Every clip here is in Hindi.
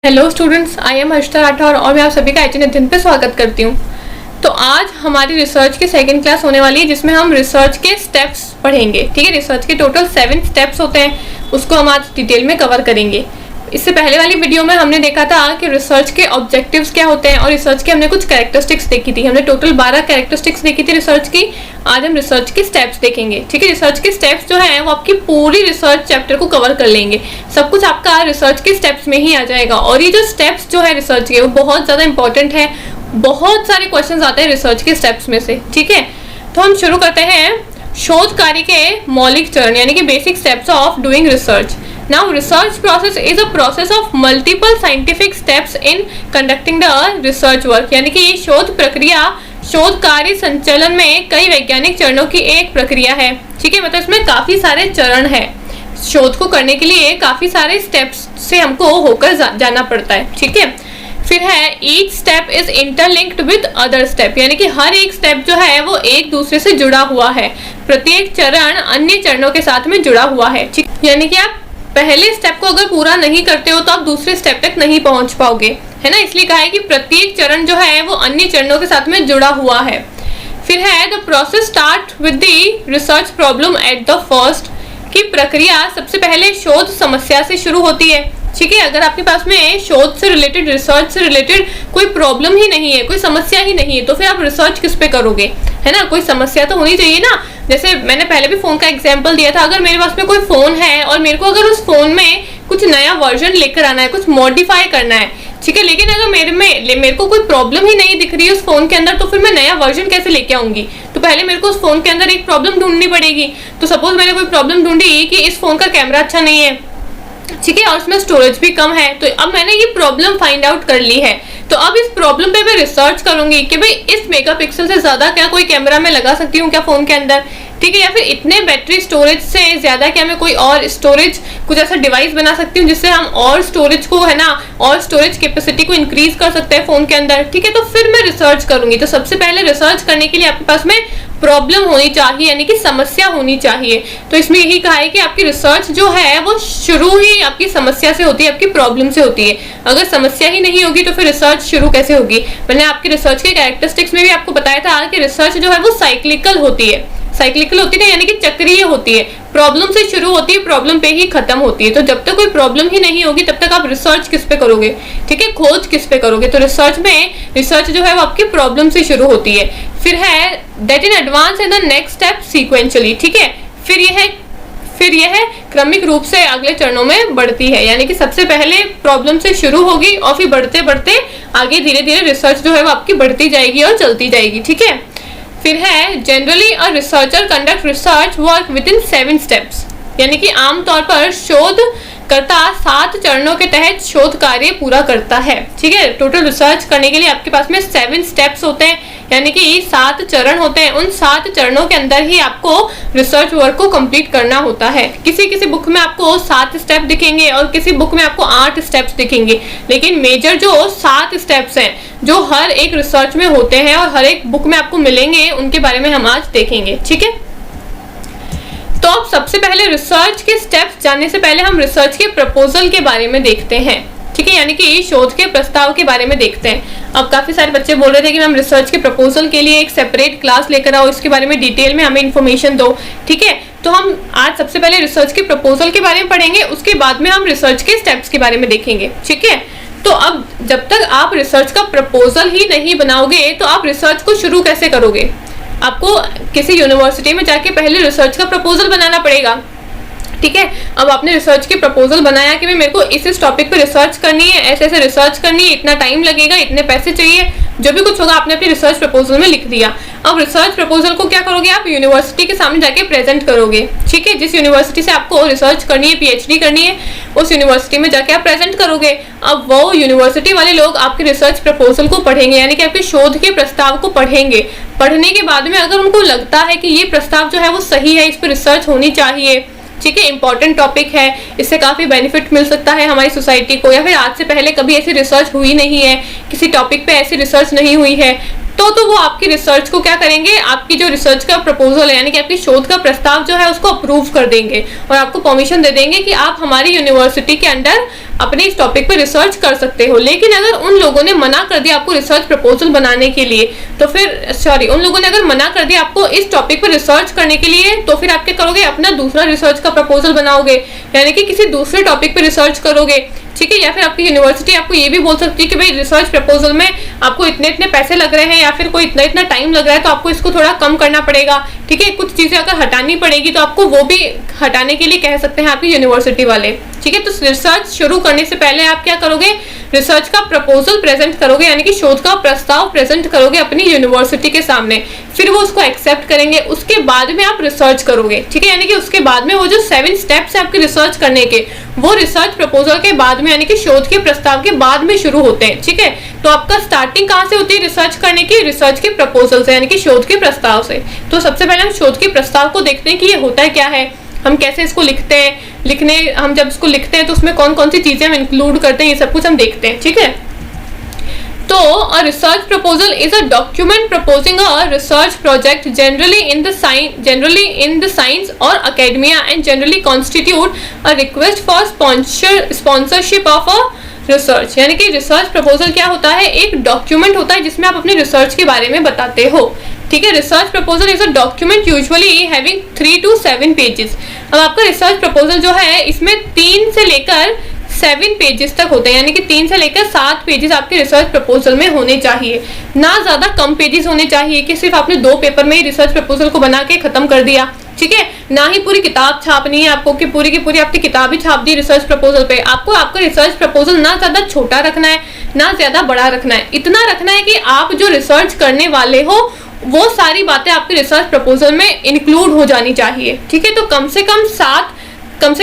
Hello students, I am Harshita Rathore और मैं आप सभी का एचएन अध्ययन पे स्वागत करती हूँ। तो आज हमारी रिसर्च की सेकंड क्लास होने वाली है जिसमें हम रिसर्च के स्टेप्स पढ़ेंगे। ठीक है, रिसर्च के टोटल 7 स्टेप्स होते हैं, उसको हम आज डिटेल में कवर करेंगे। इससे पहले वाली वीडियो में हमने देखा था कि रिसर्च के ऑब्जेक्टिव्स क्या होते हैं और रिसर्च के हमने कुछ कैरेक्टरिस्टिक्स देखी थी। हमने टोटल 12 कैरेक्टरिस्टिक्स देखी थी रिसर्च की। आज हम रिसर्च के स्टेप्स देखेंगे। ठीक है, रिसर्च के स्टेप्स जो है वो आपकी पूरी रिसर्च चैप्टर को कवर कर लेंगे। सब कुछ आपका रिसर्च के स्टेप्स में ही आ जाएगा। और ये जो स्टेप्स जो है रिसर्च के, वो बहुत ज़्यादा इंपॉर्टेंट है। बहुत सारे क्वेश्चन आते हैं रिसर्च के स्टेप्स में से। ठीक है, तो हम शुरू करते हैं शोध कार्य के मौलिक चरण यानी कि basic steps of doing research. Now, research process is a process of multiple scientific steps in conducting the research work। यानी कि शोध प्रक्रिया, शोध कार्य संचालन में कई वैज्ञानिक चरणों की एक प्रक्रिया है। ठीक है, मतलब इसमें काफी सारे चरण हैं। शोध को करने के लिए काफी सारे स्टेप्स से हमको होकर जाना पड़ता है। ठीक है, फिर है each step is interlinked with other step, यानी कि हर एक स्टेप जो है वो एक दूसरे से जुड़ा हुआ है। प्रत्येक चरण अन्य चरणों के साथ में जुड़ा हुआ है। ठीक, यानी कि आप पहले स्टेप को अगर पूरा नहीं करते हो तो आप दूसरे स्टेप तक नहीं पहुंच पाओगे, है ना। इसलिए कहा है कि प्रत्येक चरण जो है वो अन्य चरणों के साथ में जुड़ा हुआ है। फिर है the process start with the research problem at the first, की प्रक्रिया सबसे पहले शोध समस्या से शुरू होती है। ठीक है, अगर आपके पास में शोध से रिलेटेड, रिसर्च से रिलेटेड कोई प्रॉब्लम ही नहीं है, कोई समस्या ही नहीं है, तो फिर आप रिसर्च किस पे करोगे, है ना। कोई समस्या तो होनी चाहिए ना। जैसे मैंने पहले भी फोन का एग्जांपल दिया था। अगर मेरे पास में कोई फोन है और मेरे को अगर उस फोन में कुछ नया वर्जन लेकर आना है, कुछ मॉडिफाई करना है, ठीक है, लेकिन अगर मेरे को कोई प्रॉब्लम ही नहीं दिख रही है उस फोन के अंदर, तो फिर मैं नया वर्जन कैसे लेके आऊंगी। तो पहले मेरे को उस फोन के अंदर एक प्रॉब्लम ढूंढनी पड़ेगी। तो सपोज मैंने कोई प्रॉब्लम ढूंढी कि इस फोन का कैमरा अच्छा नहीं है, ठीक है, और उसमें स्टोरेज भी कम है। तो अब मैंने ये प्रॉब्लम फाइंड आउट कर ली है। तो अब इस प्रॉब्लम पे मैं रिसर्च करूंगी कि भाई इस मेगापिक्सल से ज्यादा क्या कोई कैमरा मैं लगा सकती हूँ क्या फोन के अंदर, ठीक है, या फिर इतने बैटरी स्टोरेज से ज्यादा क्या मैं कोई और स्टोरेज कुछ ऐसा डिवाइस बना सकती हूँ जिससे हम और स्टोरेज को, है ना, और स्टोरेज कैपेसिटी को इंक्रीज कर सकते हैं फोन के अंदर। ठीक है, तो फिर मैं रिसर्च करूंगी। तो सबसे पहले रिसर्च करने के लिए आपके पास में प्रॉब्लम होनी चाहिए, यानी कि समस्या होनी चाहिए। तो इसमें यही कहा है कि आपकी रिसर्च जो है वो शुरू ही आपकी समस्या से होती है, आपकी प्रॉब्लम से होती है। अगर समस्या ही नहीं होगी तो फिर रिसर्च शुरू कैसे होगी। मैंने आपकी रिसर्च के कैरेक्टरिस्टिक्स में भी आपको बताया था कि रिसर्च जो है वो साइक्लिकल होती है। साइक्लिकल होती है यानी कि चक्रीय होती है। प्रॉब्लम से शुरू होती है, प्रॉब्लम पे ही खत्म होती है। तो जब तक कोई प्रॉब्लम ही नहीं होगी तब तक आप रिसर्च किस पे करोगे, ठीक है, खोज किस पे करोगे। तो रिसर्च जो है वो आपकी प्रॉब्लम से शुरू होती है। फिर है that in advance and the next step sequentially, ठीक है। फिर यह क्रमिक रूप से अगले चरणों में बढ़ती है, यानी कि सबसे पहले प्रॉब्लम से शुरू होगी और फिर बढ़ते बढ़ते आगे धीरे धीरे रिसर्च जो है वो आपकी बढ़ती जाएगी और चलती जाएगी। ठीक है, फिर है generally a researcher conduct research work with in 7 steps, यानी कि आमतौर पर शोधकर्ता 7 चरणों के तहत शोध कार्य पूरा करता है। ठीक है, टोटल रिसर्च करने के लिए आपके पास में 7 स्टेप्स होते हैं, यानी कि 7 चरण होते हैं। उन 7 चरणों के अंदर ही आपको रिसर्च वर्क को कंप्लीट करना होता है। किसी बुक में आपको 7 स्टेप दिखेंगे और किसी बुक में आपको 8 स्टेप्स दिखेंगे, लेकिन मेजर जो 7 स्टेप्स हैं जो हर एक रिसर्च में होते हैं और हर एक बुक में आपको मिलेंगे, उनके बारे में हम आज देखेंगे। ठीक है, तो अब सबसे पहले रिसर्च के स्टेप्स जानने से पहले हम रिसर्च के प्रपोजल के बारे में देखते हैं। ठीक है, यानी कि शोध के प्रस्ताव के बारे में देखते हैं। अब काफी सारे बच्चे बोल रहे थे कि मैम रिसर्च के प्रपोजल के लिए एक सेपरेट क्लास लेकर आओ, इसके बारे में डिटेल में हमें इन्फॉर्मेशन दो। ठीक है, तो हम आज सबसे पहले रिसर्च के प्रपोजल के बारे में पढ़ेंगे, उसके बाद में हम रिसर्च के स्टेप्स के बारे में देखेंगे। ठीक है, तो अब जब तक आप रिसर्च का प्रपोजल ही नहीं बनाओगे तो आप रिसर्च को शुरू कैसे करोगे। आपको किसी यूनिवर्सिटी में जाके पहले रिसर्च का प्रपोजल बनाना पड़ेगा। ठीक है, अब आपने रिसर्च के प्रपोजल बनाया कि मेरे को इस टॉपिक पे रिसर्च करनी है, ऐसे ऐसे रिसर्च करनी है, इतना टाइम लगेगा, इतने पैसे चाहिए, जो भी कुछ होगा आपने अपने रिसर्च प्रपोजल में लिख दिया। अब रिसर्च प्रपोजल को क्या करोगे, आप यूनिवर्सिटी के सामने जाके प्रेजेंट करोगे। ठीक है, जिस यूनिवर्सिटी से आपको रिसर्च करनी है, पीएचडी करनी है, उस यूनिवर्सिटी में जाके आप प्रेजेंट करोगे। अब वो यूनिवर्सिटी वाले लोग आपके रिसर्च प्रपोजल को पढ़ेंगे, यानी कि आपके शोध के प्रस्ताव को पढ़ेंगे। पढ़ने के बाद में अगर उनको लगता है कि ये प्रस्ताव जो है वो सही है, इस पर रिसर्च होनी चाहिए, ठीक है, इंपॉर्टेंट टॉपिक है, इससे काफी बेनिफिट मिल सकता है हमारी सोसाइटी को, या फिर आज से पहले कभी ऐसी रिसर्च हुई नहीं है, किसी टॉपिक पे ऐसी रिसर्च नहीं हुई है, तो वो आपकी रिसर्च को क्या करेंगे, आपकी जो रिसर्च का प्रपोजल है यानी कि आपकी शोध का प्रस्ताव जो है उसको अप्रूव कर देंगे और आपको परमिशन दे देंगे कि आप हमारी यूनिवर्सिटी के अंडर अपने इस टॉपिक पे रिसर्च कर सकते हो। लेकिन अगर उन लोगों ने मना कर दिया आपको रिसर्च प्रपोजल बनाने के लिए, तो फिर उन लोगों ने अगर मना कर दिया आपको इस टॉपिक पर रिसर्च करने के लिए, तो फिर आप क्या करोगे, अपना दूसरा रिसर्च का प्रपोजल बनाओगे, यानी कि किसी दूसरे टॉपिक पे रिसर्च करोगे, ठीक है। या फिर आपकी यूनिवर्सिटी आपको ये भी बोल सकती है कि भाई रिसर्च प्रपोजल में आपको इतने इतने पैसे लग रहे हैं या फिर कोई इतना इतना टाइम लग रहा है, तो आपको इसको थोड़ा कम करना पड़ेगा, ठीक है। कुछ चीजें अगर हटानी पड़ेगी तो आपको वो भी हटाने के लिए कह सकते हैं आपकी यूनिवर्सिटी वाले, ठीक है। तो रिसर्च शुरू करने से पहले आप क्या करोगे, रिसर्च का प्रपोजल प्रेजेंट करोगे, यानी कि शोध का प्रस्ताव प्रेजेंट करोगे अपनी यूनिवर्सिटी के सामने, फिर वो उसको एक्सेप्ट करेंगे, उसके बाद में आप रिसर्च करोगे, ठीक है। यानी कि उसके बाद में वो जो 7 स्टेप्स है आपके रिसर्च करने के, वो रिसर्च प्रपोजल के बाद में, यानी कि शोध के प्रस्ताव के बाद में शुरू होते हैं, ठीक है। तो आपका स्टार्टिंग कहाँ से होती है रिसर्च करने की, रिसर्च के प्रपोजल से, यानी कि शोध के प्रस्ताव से। तो सबसे पहले हम शोध के प्रस्ताव को देखते हैं कि ये होता है क्या है, हम कैसे इसको लिखते हैं, हम जब इसको लिखते हैं तो उसमें कौन कौन सी चीजें हम इंक्लूड करते हैं, ये सब कुछ हम देखते हैं, ठीक है। तो a research proposal is a document proposing a research project generally in the science or academia and generally constitute a request for sponsorship of a research. यानी कि रिसर्च प्रपोजल क्या होता है, एक डॉक्यूमेंट होता है जिसमें आप अपने रिसर्च के बारे में बताते हो, ठीक है। Research proposal is a document usually having 3 to 7 pages. अब आपका रिसर्च प्रपोजल जो है इसमें 3 से लेकर 7 पेजेस तक होते हैं, यानी कि 3 से लेकर 7 पेजेस आपके रिसर्च प्रपोजल में होने चाहिए, ना ज्यादा कम पेजेस होने चाहिए कि सिर्फ आपने 2 पेपर में ही रिसर्च प्रपोजल को बना के खत्म कर दिया, ठीक है। ना ही पूरी किताब छापनी है आपको कि पूरी की पूरी आपकी किताब ही छाप दी रिसर्च प्रपोजल पे। आपको आपका रिसर्च प्रपोजल ना ज्यादा छोटा रखना है ना ज्यादा बड़ा रखना है, इतना रखना है कि आप जो रिसर्च करने वाले हो वो सारी बातें आपके रिसर्च प्रपोजल में इंक्लूड हो जानी चाहिए, ठीक है। तो कम से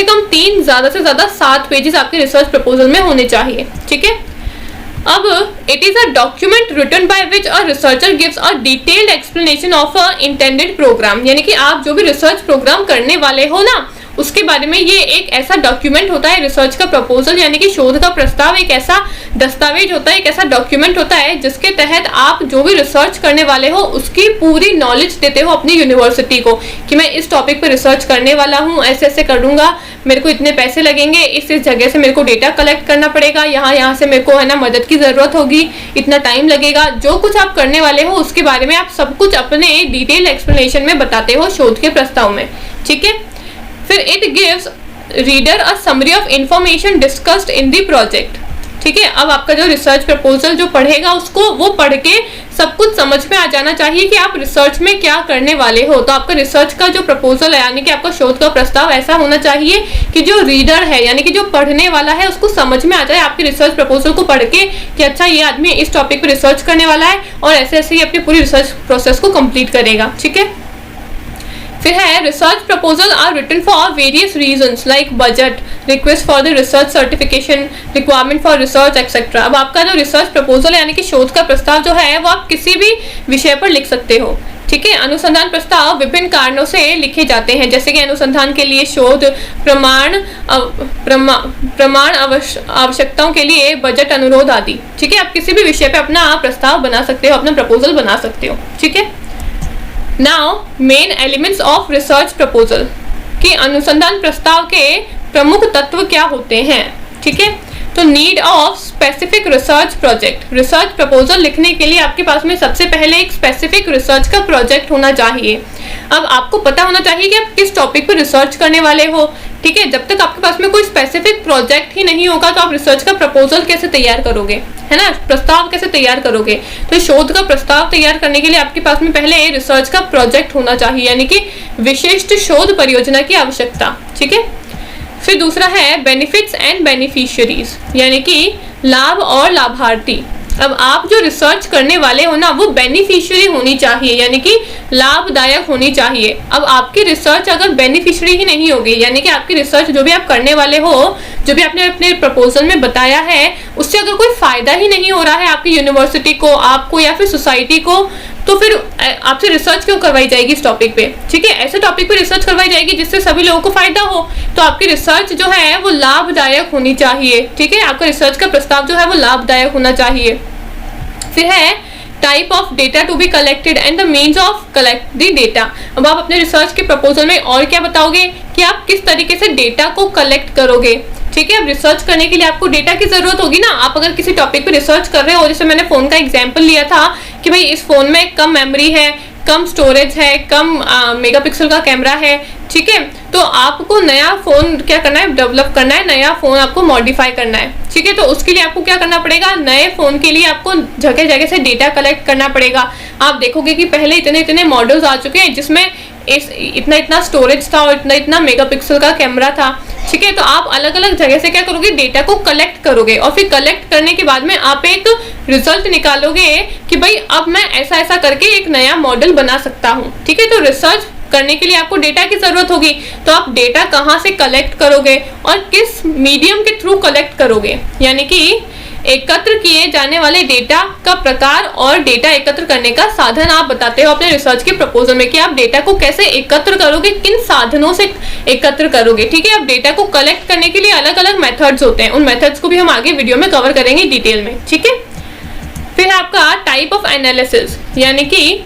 कम 3, ज्यादा से ज्यादा 7 पेजेस आपके रिसर्च प्रपोजल में होने चाहिए, ठीक है। अब it is a document written by which a researcher gives a detailed explanation of a intended program. यानी कि आप जो भी रिसर्च प्रोग्राम करने वाले हो ना, उसके बारे में ये एक ऐसा डॉक्यूमेंट होता है, रिसर्च का प्रपोजल यानी कि शोध का प्रस्ताव एक ऐसा दस्तावेज होता है, एक ऐसा डॉक्यूमेंट होता है जिसके तहत आप जो भी रिसर्च करने वाले हो उसकी पूरी नॉलेज देते हो अपनी यूनिवर्सिटी को कि मैं इस टॉपिक पर रिसर्च करने वाला हूँ, ऐसे ऐसे करूंगा, मेरे को इतने पैसे लगेंगे, इस जगह से मेरे को डेटा कलेक्ट करना पड़ेगा, यहाँ से मेरे को है ना मदद की जरूरत होगी, इतना टाइम लगेगा। जो कुछ आप करने वाले हो उसके बारे में आप सब कुछ अपने डिटेल एक्सप्लेनेशन में बताते हो शोध के प्रस्ताव में, ठीक है। फिर it gives reader a summary of information discussed in the project, ठीक है। अब आपका जो रिसर्च प्रपोजल जो पढ़ेगा उसको वो पढ़ के सब कुछ समझ में आ जाना चाहिए कि आप रिसर्च में क्या करने वाले हो। तो आपका रिसर्च का जो प्रपोजल है यानी कि आपका शोध का प्रस्ताव ऐसा होना चाहिए कि जो रीडर है यानी कि जो पढ़ने वाला है उसको समझ में आ जाए आपके रिसर्च प्रपोजल को पढ़ के कि अच्छा ये आदमी इस टॉपिक पर रिसर्च करने वाला है और ऐसे ऐसे ही अपनी पूरी रिसर्च प्रोसेस को कंप्लीट करेगा, ठीक है। फिर है research proposal are written for various reasons like budget, request for the research certification, requirement for research etcetera. अब आपका जो रिसर्च प्रपोजल यानी कि शोध का प्रस्ताव जो है वो आप किसी भी विषय पर लिख सकते हो, ठीक है। अनुसंधान प्रस्ताव विभिन्न कारणों से लिखे जाते हैं, जैसे कि अनुसंधान के लिए, शोध प्रमाण आवश्यकताओं के लिए, बजट अनुरोध आदि, ठीक है। आप किसी भी विषय पे अपना प्रस्ताव बना सकते हो, अपना प्रपोजल बना सकते हो, ठीक है। Now main elements of research proposal कि अनुसंधान प्रस्ताव के प्रमुख तत्व क्या होते हैं, ठीक है। तो need of specific research project, research proposal लिखने के लिए आपके पास में सबसे पहले एक स्पेसिफिक रिसर्च का प्रोजेक्ट होना चाहिए। अब आपको पता होना चाहिए कि आप किस टॉपिक पर रिसर्च करने वाले हो, ठीक है। जब तक आपके पास में कोई स्पेसिफिक प्रोजेक्ट ही नहीं होगा तो आप रिसर्च का प्रपोजल कैसे तैयार करोगे, है ना, प्रस्ताव कैसे तैयार करोगे। तो शोध का प्रस्ताव तैयार करने के लिए आपके पास में पहले रिसर्च का प्रोजेक्ट होना चाहिए यानी कि विशिष्ट शोध परियोजना की आवश्यकता, ठीक है। फिर दूसरा है बेनिफिट्स एंड बेनिफिशियरीज यानी कि लाभ और लाभार्थी। अब आप जो रिसर्च करने वाले हो ना वो बेनिफिशियरी होनी चाहिए यानी कि लाभदायक होनी चाहिए। अब आपकी रिसर्च अगर बेनिफिशियरी ही नहीं होगी यानी कि आपकी रिसर्च जो भी आप करने वाले हो, जो भी आपने अपने प्रपोजल में बताया है, उससे अगर कोई फायदा ही नहीं हो रहा है आपकी यूनिवर्सिटी को, आपको या फिर सोसाइटी को, तो फिर आपसे रिसर्च क्यों करवाई जाएगी इस टॉपिक पे, ठीक है। ऐसे टॉपिक पे रिसर्च करवाई जाएगी जिससे सभी लोगों को फायदा हो। तो आपकी रिसर्च जो है वो लाभदायक होनी चाहिए, ठीक है। आपका रिसर्च का प्रस्ताव जो है वो लाभदायक होना चाहिए। फिर है type of data to be collected and the means of collect the data. अब आप अपने रिसर्च के प्रपोजल में और क्या बताओगे कि आप किस तरीके से डेटा को कलेक्ट करोगे, ठीक है। अब रिसर्च करने के लिए आपको डेटा की जरूरत होगी ना। आप अगर किसी टॉपिक पे रिसर्च कर रहे हो, जैसे मैंने फोन का एग्जांपल लिया था कि भाई इस फोन में कम मेमोरी है, कम स्टोरेज है, कम मेगापिक्सल का कैमरा है, ठीक है, तो आपको नया फोन क्या करना है, डेवलप करना है, नया फोन आपको मॉडिफाई करना है, ठीक है। तो उसके लिए आपको क्या करना पड़ेगा, नए फोन के लिए आपको जगह जगह से डेटा कलेक्ट करना पड़ेगा। आप देखोगे कि पहले इतने इतने मॉडल्स आ चुके हैं जिसमें इतना इतना स्टोरेज था और इतना इतना मेगापिक्सल का कैमरा था, ठीक है। तो आप अलग अलग जगह से क्या करोगे, डेटा को कलेक्ट करोगे और फिर कलेक्ट करने के बाद में आप एक रिजल्ट निकालोगे कि भाई अब मैं ऐसा ऐसा करके एक नया मॉडल बना सकता हूँ, ठीक है। तो रिसर्च करने के लिए आपको डेटा की जरूरत होगी, तो आप डेटा कहाँ से कलेक्ट करोगे और किस मीडियम के थ्रू कलेक्ट करोगे, यानी कि एकत्र किए जाने वाले डेटा का प्रकार और डेटा एकत्र करने का साधन आप बताते हो अपने रिसर्च के प्रपोजल में कि आप डेटा को कैसे एकत्र करोगे, किन साधनों से एकत्र करोगे, ठीक है। अब डेटा को कलेक्ट करने के लिए अलग अलग मेथड्स होते हैं, उन मेथड्स को भी हम आगे वीडियो में कवर करेंगे डिटेल में, ठीक है। फिर आपका टाइप ऑफ एनालिसिस, यानी कि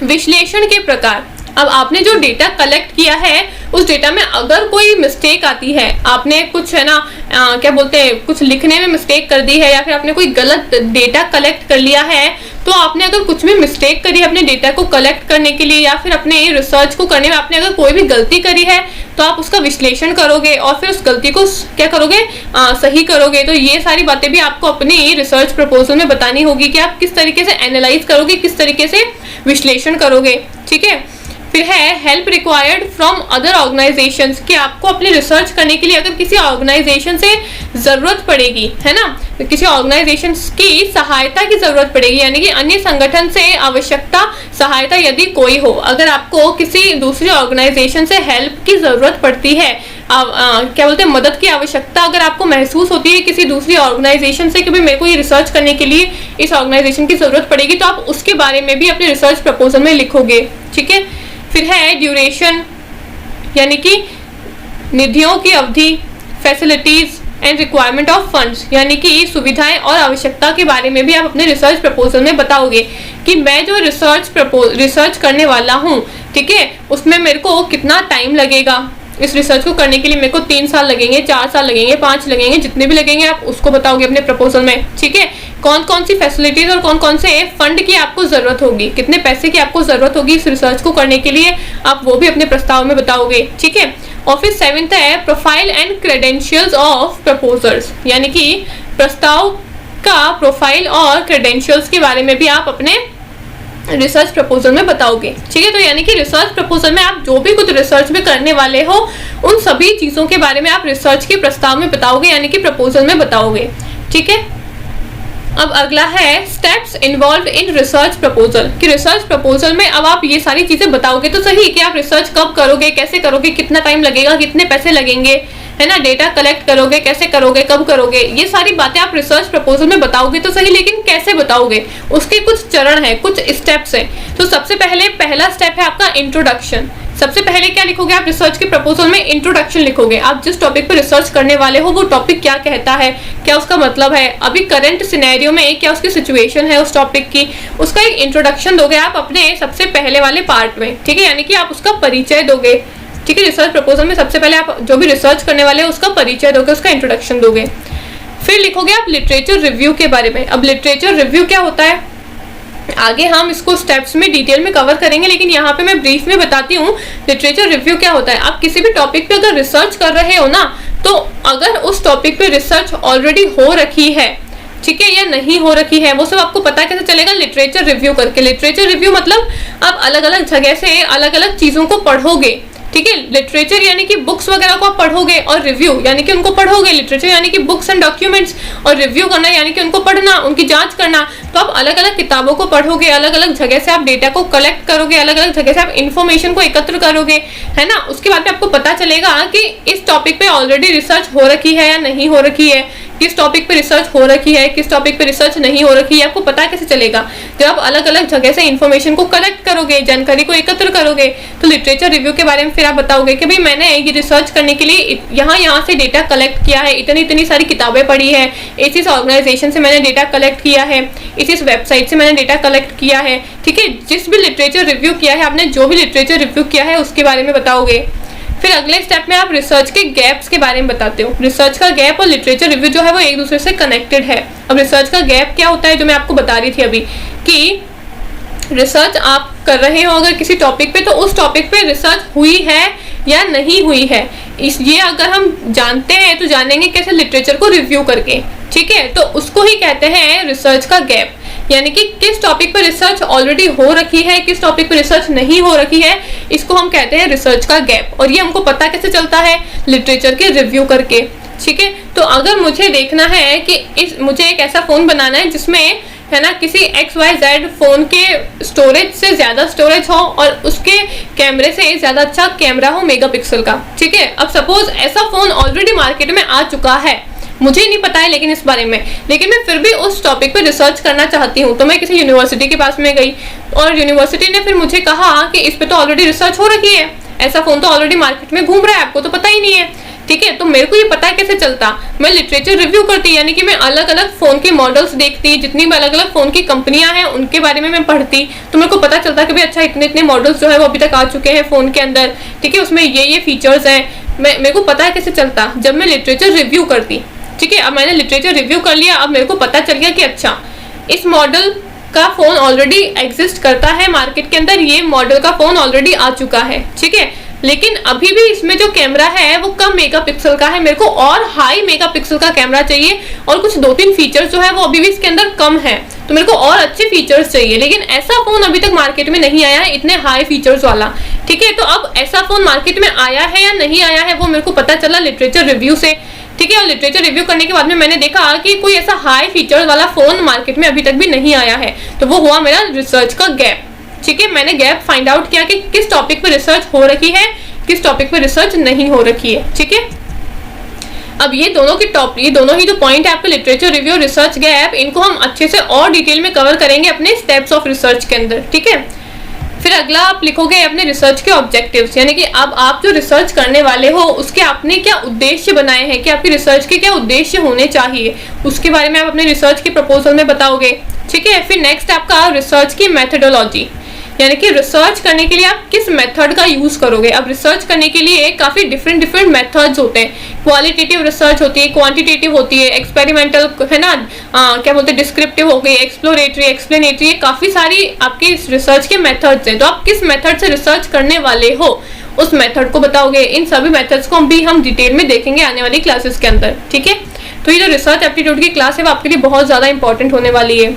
विश्लेषण के प्रकार। अब आपने जो डेटा कलेक्ट किया है उस डेटा में अगर कोई मिस्टेक आती है, आपने कुछ है ना क्या बोलते हैं, कुछ लिखने में मिस्टेक कर दी है या फिर आपने कोई गलत डेटा कलेक्ट कर लिया है, तो आपने अगर कुछ भी मिस्टेक करी है अपने डेटा को कलेक्ट करने के लिए या फिर अपने रिसर्च को करने में आपने अगर कोई भी गलती करी है, तो आप उसका विश्लेषण करोगे और फिर उस गलती को क्या करोगे, सही करोगे। तो ये सारी बातें भी आपको अपनी रिसर्च प्रपोजल में बतानी होगी कि आप किस तरीके से एनालाइज करोगे, किस तरीके से विश्लेषण करोगे, ठीक है। फिर है help required from other organisations, कि आपको अपनी रिसर्च करने के लिए अगर किसी ऑर्गेनाइजेशन से जरूरत पड़ेगी, है ना, तो किसी ऑर्गेनाइजेशन की सहायता की जरूरत पड़ेगी, यानी कि अन्य संगठन से आवश्यकता सहायता यदि कोई हो, अगर आपको किसी दूसरी ऑर्गेनाइजेशन से हेल्प की जरूरत पड़ती है, क्या बोलते हैं, मदद की आवश्यकता अगर आपको महसूस होती है किसी दूसरी ऑर्गेनाइजेशन से कि भाई मेरे को ये रिसर्च करने के लिए इस ऑर्गेनाइजेशन की जरूरत पड़ेगी, तो आप उसके बारे में भी अपने रिसर्च प्रपोजल में लिखोगे, ठीक है। फिर है ड्यूरेशन, यानी कि निधियों की अवधि, facilities and requirement of funds, यानी कि सुविधाएं और आवश्यकता के बारे में भी आप अपने रिसर्च प्रपोजल में बताओगे कि मैं जो रिसर्च करने वाला हूँ, ठीक है, उसमें मेरे को कितना टाइम लगेगा, इस रिसर्च को करने के लिए मेरे को 3 साल लगेंगे, 4 साल लगेंगे, 5 लगेंगे, जितने भी लगेंगे आप उसको बताओगे अपने प्रपोजल में, ठीक है। कौन कौन सी फैसिलिटीज और कौन कौन से फंड की आपको जरूरत होगी, कितने पैसे की आपको जरूरत होगी इस रिसर्च को करने के लिए, आप वो भी अपने प्रस्ताव में बताओगे, ठीक है। और फिर 7th है profile and credentials of proposers, यानी कि प्रस्ताव का प्रोफाइल और क्रेडेंशियल्स के बारे में भी आप अपने रिसर्च प्रपोजल में बताओगे, ठीक है। तो यानी कि रिसर्च प्रपोजल में आप जो भी कुछ रिसर्च में करने वाले हो उन सभी चीजों के बारे में आप रिसर्च के प्रस्ताव में बताओगे, यानी कि प्रपोजल में बताओगे, ठीक है। अब अगला है steps involve in research proposal, कि रिसर्च प्रपोजल में अब आप ये सारी चीजें बताओगे तो सही कि आप रिसर्च कब करोगे, कैसे करोगे, कितना टाइम लगेगा, कितने पैसे लगेंगे, है ना, डेटा कलेक्ट करोगे, कैसे करोगे, कब करोगे, ये सारी बातें आप रिसर्च प्रपोजल में बताओगे तो सही, लेकिन कैसे बताओगे उसके कुछ चरण है, कुछ स्टेप्स हैं। तो सबसे पहले पहला स्टेप है आपका इंट्रोडक्शन। सबसे पहले क्या लिखोगे आप रिसर्च के प्रपोजल में, इंट्रोडक्शन लिखोगे। आप जिस टॉपिक पर रिसर्च करने वाले हो वो टॉपिक क्या कहता है, क्या उसका मतलब है, अभी करंट सिनेरियो में क्या उसकी सिचुएशन है उस टॉपिक की, उसका एक इंट्रोडक्शन दोगे आप अपने सबसे पहले वाले पार्ट में, ठीक है, यानी कि आप उसका परिचय दोगे, ठीक है। रिसर्च प्रपोजल में सबसे पहले आप जो भी रिसर्च करने वाले हो उसका परिचय दोगे, उसका इंट्रोडक्शन दोगे। फिर लिखोगे आप लिटरेचर रिव्यू के बारे में। अब लिटरेचर रिव्यू क्या होता है, आगे हम इसको स्टेप्स में डिटेल में कवर करेंगे, लेकिन यहाँ पे मैं ब्रीफ में बताती हूँ लिटरेचर रिव्यू क्या होता है। आप किसी भी टॉपिक पे अगर रिसर्च कर रहे हो ना, तो अगर उस टॉपिक पे रिसर्च ऑलरेडी हो रखी है, ठीक है, या नहीं हो रखी है, वो सब आपको पता कैसे चलेगा, लिटरेचर रिव्यू करके। लिटरेचर रिव्यू मतलब आप अलग अलग जगह से अलग अलग चीजों को पढ़ोगे, ठीक है। लिटरेचर यानी कि बुक्स वगैरह को आप पढ़ोगे और रिव्यू यानी कि उनको पढ़ोगे। लिटरेचर यानी कि बुक्स एंड डॉक्यूमेंट्स, और रिव्यू करना यानी कि उनको पढ़ना, उनकी जांच करना। तो आप अलग अलग किताबों को पढ़ोगे, अलग अलग जगह से आप डेटा को कलेक्ट करोगे, अलग अलग जगह से आप इंफॉर्मेशन को एकत्र करोगे, है ना। उसके बाद में आपको पता चलेगा कि इस टॉपिक पे ऑलरेडी रिसर्च हो रखी है या नहीं हो रखी है, किस टॉपिक पे रिसर्च हो रखी है, किस टॉपिक पे रिसर्च नहीं हो रखी है, आपको पता कैसे चलेगा, जब आप अलग अलग जगह से इंफॉर्मेशन को कलेक्ट करोगे, जानकारी को एकत्र करोगे। तो लिटरेचर रिव्यू के बारे में फिर आप बताओगे कि भाई मैंने ये रिसर्च करने के लिए यहाँ से डेटा कलेक्ट किया है, इतनी सारी किताबें पढ़ी है, इस ऑर्गेनाइजेशन से मैंने डेटा कलेक्ट किया है, इस वेबसाइट से मैंने डेटा कलेक्ट किया है, ठीक है। जिस भी लिटरेचर रिव्यू किया है आपने, जो भी लिटरेचर रिव्यू किया है उसके बारे में बताओगे। फिर अगले स्टेप में आप रिसर्च के गैप्स के बारे में बताते हो। रिसर्च का गैप और लिटरेचर रिव्यू जो है वो एक दूसरे से कनेक्टेड है। अब रिसर्च का गैप क्या होता है, जो मैं आपको बता रही थी अभी, कि रिसर्च आप कर रहे हो अगर किसी टॉपिक पे, तो उस टॉपिक पे रिसर्च हुई है या नहीं हुई है, ये अगर हम जानते हैं तो जानेंगे कैसे, लिटरेचर को रिव्यू करके, ठीक है। तो उसको ही कहते हैं रिसर्च का गैप, यानी कि किस टॉपिक पर रिसर्च ऑलरेडी हो रखी है, किस टॉपिक पर रिसर्च नहीं हो रखी है, इसको हम कहते हैं रिसर्च का गैप। और ये हमको पता कैसे चलता है, लिटरेचर के रिव्यू करके, ठीक है। तो अगर मुझे देखना है कि मुझे एक ऐसा फोन बनाना है जिसमें है ना किसी XYZ फोन के स्टोरेज से ज्यादा स्टोरेज हो और उसके कैमरे से ज्यादा अच्छा कैमरा हो मेगापिक्सल का, ठीक है। अब सपोज ऐसा फोन ऑलरेडी मार्केट में आ चुका है, मुझे नहीं पता है लेकिन इस बारे में, लेकिन मैं फिर भी उस टॉपिक पे रिसर्च करना चाहती हूँ। तो मैं किसी यूनिवर्सिटी के पास में गई और यूनिवर्सिटी ने फिर मुझे कहा कि इस पे तो ऑलरेडी रिसर्च हो रखी है, ऐसा फोन तो ऑलरेडी मार्केट में घूम रहा है, आपको तो पता ही नहीं है, ठीक है। तो मेरे को ये पता है कैसे चलता, मैं लिटरेचर रिव्यू करती, यानी कि मैं अलग अलग फोन के मॉडल्स देखती, जितनी भी अलग अलग फोन की कंपनियां हैं उनके बारे में मैं पढ़ती, तो मेरे को पता चलता कि भाई अच्छा इतने इतने मॉडल्स जो है वो अभी तक आ चुके हैं फोन के अंदर, ठीक है, उसमें ये फीचर्स हैं। मेरे को पता है कैसे चलता, जब मैं लिटरेचर रिव्यू करती, ठीक है। अब मैंने लिटरेचर रिव्यू कर लिया, अब मेरे को पता चल गया कि अच्छा इस मॉडल का फोन ऑलरेडी एग्जिस्ट करता है मार्केट के अंदर, ये मॉडल का फोन ऑलरेडी आ चुका है, ठीक है, लेकिन अभी भी इसमें जो कैमरा है वो कम मेगापिक्सल का है, मेरे को और हाई मेगापिक्सल का कैमरा चाहिए और कुछ 2-3 फीचर्स जो है वो अभी भी इसके अंदर कम है, तो मेरे को और अच्छे फीचर्स चाहिए, लेकिन ऐसा फोन अभी तक मार्केट में नहीं आया है इतने हाई फीचर्स वाला, ठीक है। तो अब ऐसा फोन मार्केट में आया है या नहीं आया है वो मेरे को पता चला लिटरेचर रिव्यू से, ठीक है। और लिटरेचर रिव्यू करने के बाद में मैंने देखा कि कोई ऐसा हाई फीचर्स वाला फोन मार्केट में अभी तक भी नहीं आया है, तो वो हुआ मेरा रिसर्च का गैप, ठीक है। मैंने गैप फाइंड आउट किया कि किस टॉपिक पे रिसर्च हो रखी है, किस टॉपिक पे रिसर्च नहीं हो रखी है, ठीक है। अब ये दोनों ही जो पॉइंट है आपके लिटरेचर रिव्यू, रिसर्च गैप, इनको हम अच्छे से और डिटेल में कवर करेंगे अपने स्टेप्स ऑफ रिसर्च के अंदर, ठीक है। फिर अगला आप लिखोगे अपने रिसर्च के ऑब्जेक्टिव्स, यानी कि अब आप जो रिसर्च करने वाले हो उसके आपने क्या उद्देश्य बनाए हैं, कि आपकी रिसर्च के क्या उद्देश्य होने चाहिए, उसके बारे में आप अपने रिसर्च के प्रपोजल में बताओगे, ठीक है। फिर नेक्स्ट आपका रिसर्च की मेथडोलॉजी, यानी कि रिसर्च करने के लिए आप किस मेथड का यूज करोगे। अब रिसर्च करने के लिए काफी डिफरेंट मेथड्स होते हैं, क्वालिटेटिव रिसर्च होती है, क्वांटिटेटिव होती है, एक्सपेरिमेंटल है ना, क्या बोलते हैं, डिस्क्रिप्टिव हो गई, एक्सप्लोरेटरी, एक्सप्लेनेटरी, ये काफी सारी आपकी रिसर्च के मेथड्स हैं। तो आप किस मेथड से रिसर्च करने वाले हो उस मेथड को बताओगे। इन सभी मेथड्स को हम डिटेल में देखेंगे आने वाली क्लासेस के अंदर, ठीक है। तो ये जो रिसर्च एप्टीट्यूड की क्लास है वो आपके लिए बहुत ज्यादा इंपॉर्टेंट होने वाली है।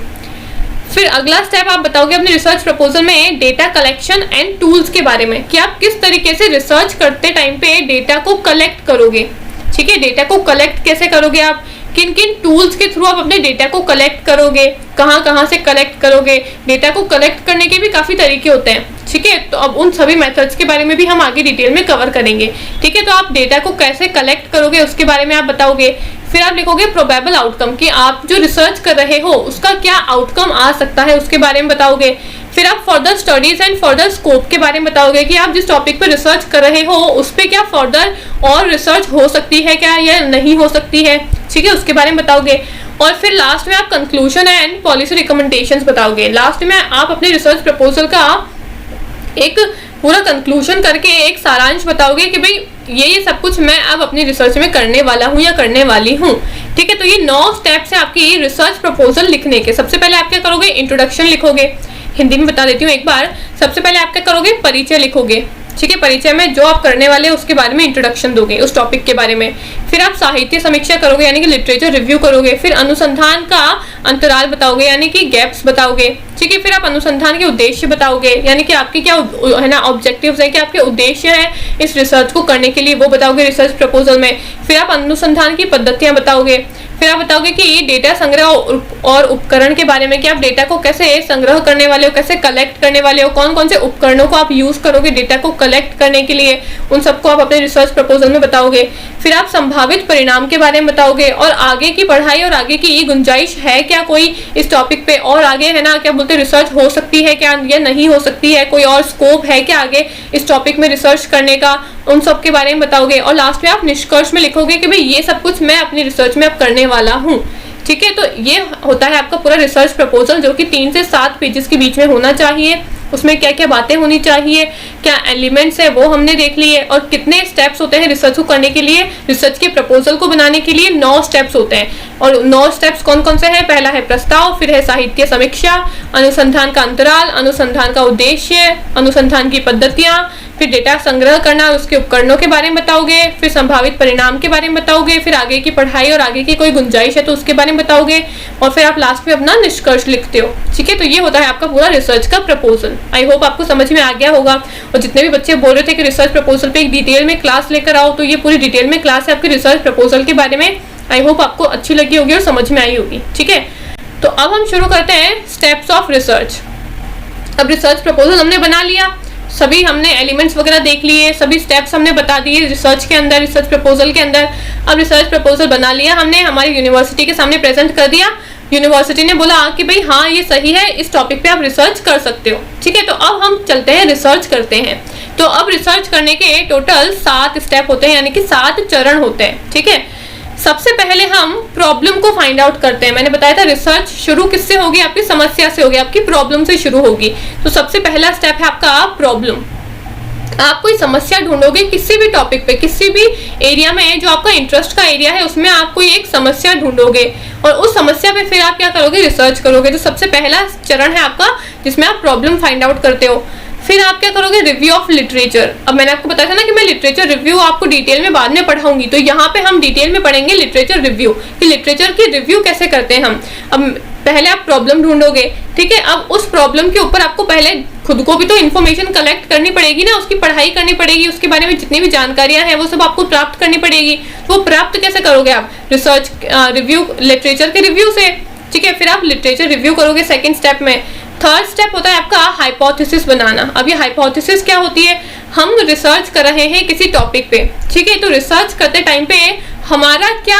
फिर अगला स्टेप आप बताओगे अपने रिसर्च प्रपोजल में डेटा कलेक्शन एंड टूल्स के बारे में, कि आप किस तरीके से रिसर्च करते टाइम पे डेटा को कलेक्ट करोगे, ठीक है। डेटा को कलेक्ट कैसे करोगे, आप किन किन टूल्स के थ्रू आप अपने डेटा को कलेक्ट करोगे, कहाँ से कलेक्ट करोगे। डेटा को कलेक्ट करने के भी काफी तरीके होते हैं, ठीक है। तो अब उन सभी मेथड्स के बारे में भी हम आगे डिटेल में कवर करेंगे, ठीक है। तो आप डेटा को कैसे कलेक्ट करोगे उसके बारे में आप बताओगे। फिर आप लिखोगे प्रोबेबल आउटकम, कि आप जो रिसर्च कर रहे हो उसका क्या आउटकम आ सकता है उसके बारे में बताओगे। फिर आप further studies and further scope के बारे में बताओगे, कि आप जिस टॉपिक पर रिसर्च कर रहे हो उस पर क्या फर्दर और रिसर्च हो सकती है क्या या नहीं हो सकती है, ठीक है, उसके बारे में बताओगे। और फिर लास्ट में आप कंक्लूजन एंड पॉलिसी रिकमेंडेशंस बताओगे। लास्ट में आप अपने रिसर्च प्रपोजल का एक पूरा कंक्लूजन करके एक सारांश बताओगे कि भाई ये सब कुछ मैं अब अपनी रिसर्च में करने वाला हूँ या करने वाली हूँ, ठीक है। तो ये 9 स्टेप्स हैं आपकी रिसर्च प्रपोजल लिखने के। सबसे पहले आप क्या करोगे, इंट्रोडक्शन लिखोगे, हिंदी में बता देती हूँ एक बार। सबसे पहले आप क्या करोगे, परिचय लिखोगे, ठीक है। परिचय में जो आप करने वाले उसके बारे में इंट्रोडक्शन दोगे उस टॉपिक के बारे में। फिर आप साहित्य समीक्षा करोगे, यानी कि लिटरेचर रिव्यू करोगे। फिर अनुसंधान का अंतराल बताओगे, यानी कि गैप्स बताओगे, ठीक है। फिर आप अनुसंधान के उद्देश्य बताओगे, यानी कि आपकी क्या है ना ऑब्जेक्टिव्स हैं, कि आपके उद्देश्य हैं इस रिसर्च को करने के लिए, वो बताओगे रिसर्च प्रपोजल में। फिर आप अनुसंधान की पद्धतियां बताओगे। फिर आप बताओगे कि डेटा संग्रह और उपकरण के बारे में, कि आप डेटा को कैसे संग्रह करने वाले हो, कैसे कलेक्ट करने वाले हो, कौन कौन से उपकरणों को आप यूज करोगे डेटा को कलेक्ट करने के लिए, उन सबको आप अपने रिसर्च प्रपोजल में बताओगे। फिर आप संभावित परिणाम के बारे में बताओगे, और आगे की पढ़ाई और आगे की गुंजाइश है क्या कोई इस टॉपिक पे, और आगे है ना क्या बोलते रिसर्च हो सकती है क्या या नहीं हो सकती है, कोई और स्कोप है क्या आगे इस टॉपिक में रिसर्च करने का, उन सब के बारे में बताओगे। और लास्ट में आप निष्कर्ष में लिखोगे कि भाई ये सब कुछ मैं अपनी रिसर्च में अब करने वाला हूँ, ठीक है। तो ये होता है आपका पूरा रिसर्च प्रपोजल, जो कि 3 से 7 पेजेस के बीच में होना चाहिए, उसमें क्या क्या बातें होनी चाहिए, क्या एलिमेंट्स है वो हमने देख लिए, और कितने स्टेप्स होते हैं रिसर्च को करने के लिए। रिसर्च के प्रपोजल को बनाने के लिए 9 स्टेप्स होते हैं, और 9 स्टेप्स कौन कौन से हैं? पहला है प्रस्ताव, फिर है साहित्य समीक्षा, अनुसंधान का अंतराल, अनुसंधान का उद्देश्य, अनुसंधान की पद्धतियां, फिर डेटा संग्रह करना, उसके उपकरणों के बारे में बताओगे, फिर संभावित परिणाम के बारे में बताओगे, फिर आगे की पढ़ाई और आगे की कोई गुंजाइश है तो उसके बारे में बताओगे, और फिर आप लास्ट में अपना निष्कर्ष लिखते हो। ठीक है, तो ये होता है आपका पूरा रिसर्च का प्रपोजल। आई होप आपको समझ में आ गया होगा। और जितने भी बच्चे बोल रहे थे कि रिसर्च प्रपोजल पे एक डिटेल में क्लास लेकर आओ, तो ये पूरी डिटेल में क्लास है आपके रिसर्च प्रपोजल के बारे में। आई होप आपको अच्छी लगी होगी और समझ में आई होगी। ठीक है, तो अब हम शुरू करते हैं स्टेप्स ऑफ रिसर्च। अब रिसर्च प्रपोजल हमने बना लिया, सभी हमने एलिमेंट्स वगैरह देख लिए, सभी स्टेप्स हमने बता दिए रिसर्च के अंदर, रिसर्च प्रपोजल के अंदर। अब रिसर्च प्रपोजल बना लिया हमने, हमारी यूनिवर्सिटी के सामने प्रेजेंट कर दिया। यूनिवर्सिटी ने बोला कि भाई हाँ ये सही है, इस टॉपिक पे आप रिसर्च कर सकते हो। ठीक है, तो अब हम चलते हैं रिसर्च करते हैं। तो अब रिसर्च करने के टोटल 7 स्टेप होते हैं, यानी कि 7 चरण होते हैं। ठीक है, सबसे पहले हम प्रॉब्लम को फाइंड आउट करते हैं। मैंने बताया था रिसर्च शुरू किससे होगी? आपकी समस्या से होगी, आपकी प्रॉब्लम से शुरू होगी। तो सबसे पहला स्टेप है आपका प्रॉब्लम। आप कोई समस्या ढूंढोगे किसी भी टॉपिक पे, किसी भी एरिया में जो आपका इंटरेस्ट का एरिया है उसमें आप कोई एक समस्या ढूंढोगे, और उस समस्या पे फिर आप क्या करोगे? रिसर्च करोगे। तो सबसे पहला चरण है आपका जिसमें आप प्रॉब्लम फाइंड आउट करते हो। फिर आप क्या करोगे? Review of literature. अब मैंने आपको बताया था ना कि मैं लिटरेचर रिव्यू आपको डिटेल में बाद में पढ़ाऊंगी, तो यहाँ पे हम डिटेल में पढ़ेंगे लिटरेचर रिव्यू, कि लिटरेचर की रिव्यू कैसे करते हैं हम। अब पहले आप प्रॉब्लम ढूंढोगे। ठीक है, अब उस प्रॉब्लम के ऊपर आपको पहले खुद को भी तो इन्फॉर्मेशन कलेक्ट करनी पड़ेगी ना, उसकी पढ़ाई करनी पड़ेगी, उसके बारे में जितनी भी जानकारियां हैं वो सब आपको प्राप्त करनी पड़ेगी। वो प्राप्त कैसे करोगे आप? रिसर्च रिव्यू, लिटरेचर के रिव्यू से। ठीक है, फिर आप लिटरेचर रिव्यू करोगे सेकेंड स्टेप में। थर्ड स्टेप होता है आपका हाइपोथेसिस बनाना। अब ये हाइपोथेसिस क्या होती है? हम रिसर्च कर रहे हैं किसी टॉपिक पे। ठीक है, तो रिसर्च करते टाइम पे हमारा क्या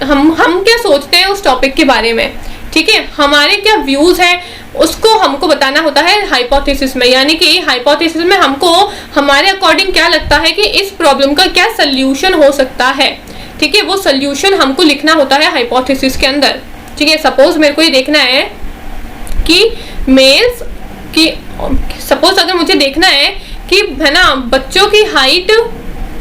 हम क्या सोचते हैं उस टॉपिक के बारे में। ठीक है, हमारे क्या व्यूज है उसको हमको बताना होता है हाइपोथेसिस में। यानी कि हाइपोथेसिस में हमको हमारे अकॉर्डिंग क्या लगता है कि इस प्रॉब्लम का क्या सोल्यूशन हो सकता है। ठीक है, वो सोल्यूशन हमको लिखना होता है हाइपोथेसिस के अंदर। ठीक है, सपोज मेरे को ये देखना है कि मेल्स की, सपोज अगर मुझे देखना है कि है ना बच्चों की हाइट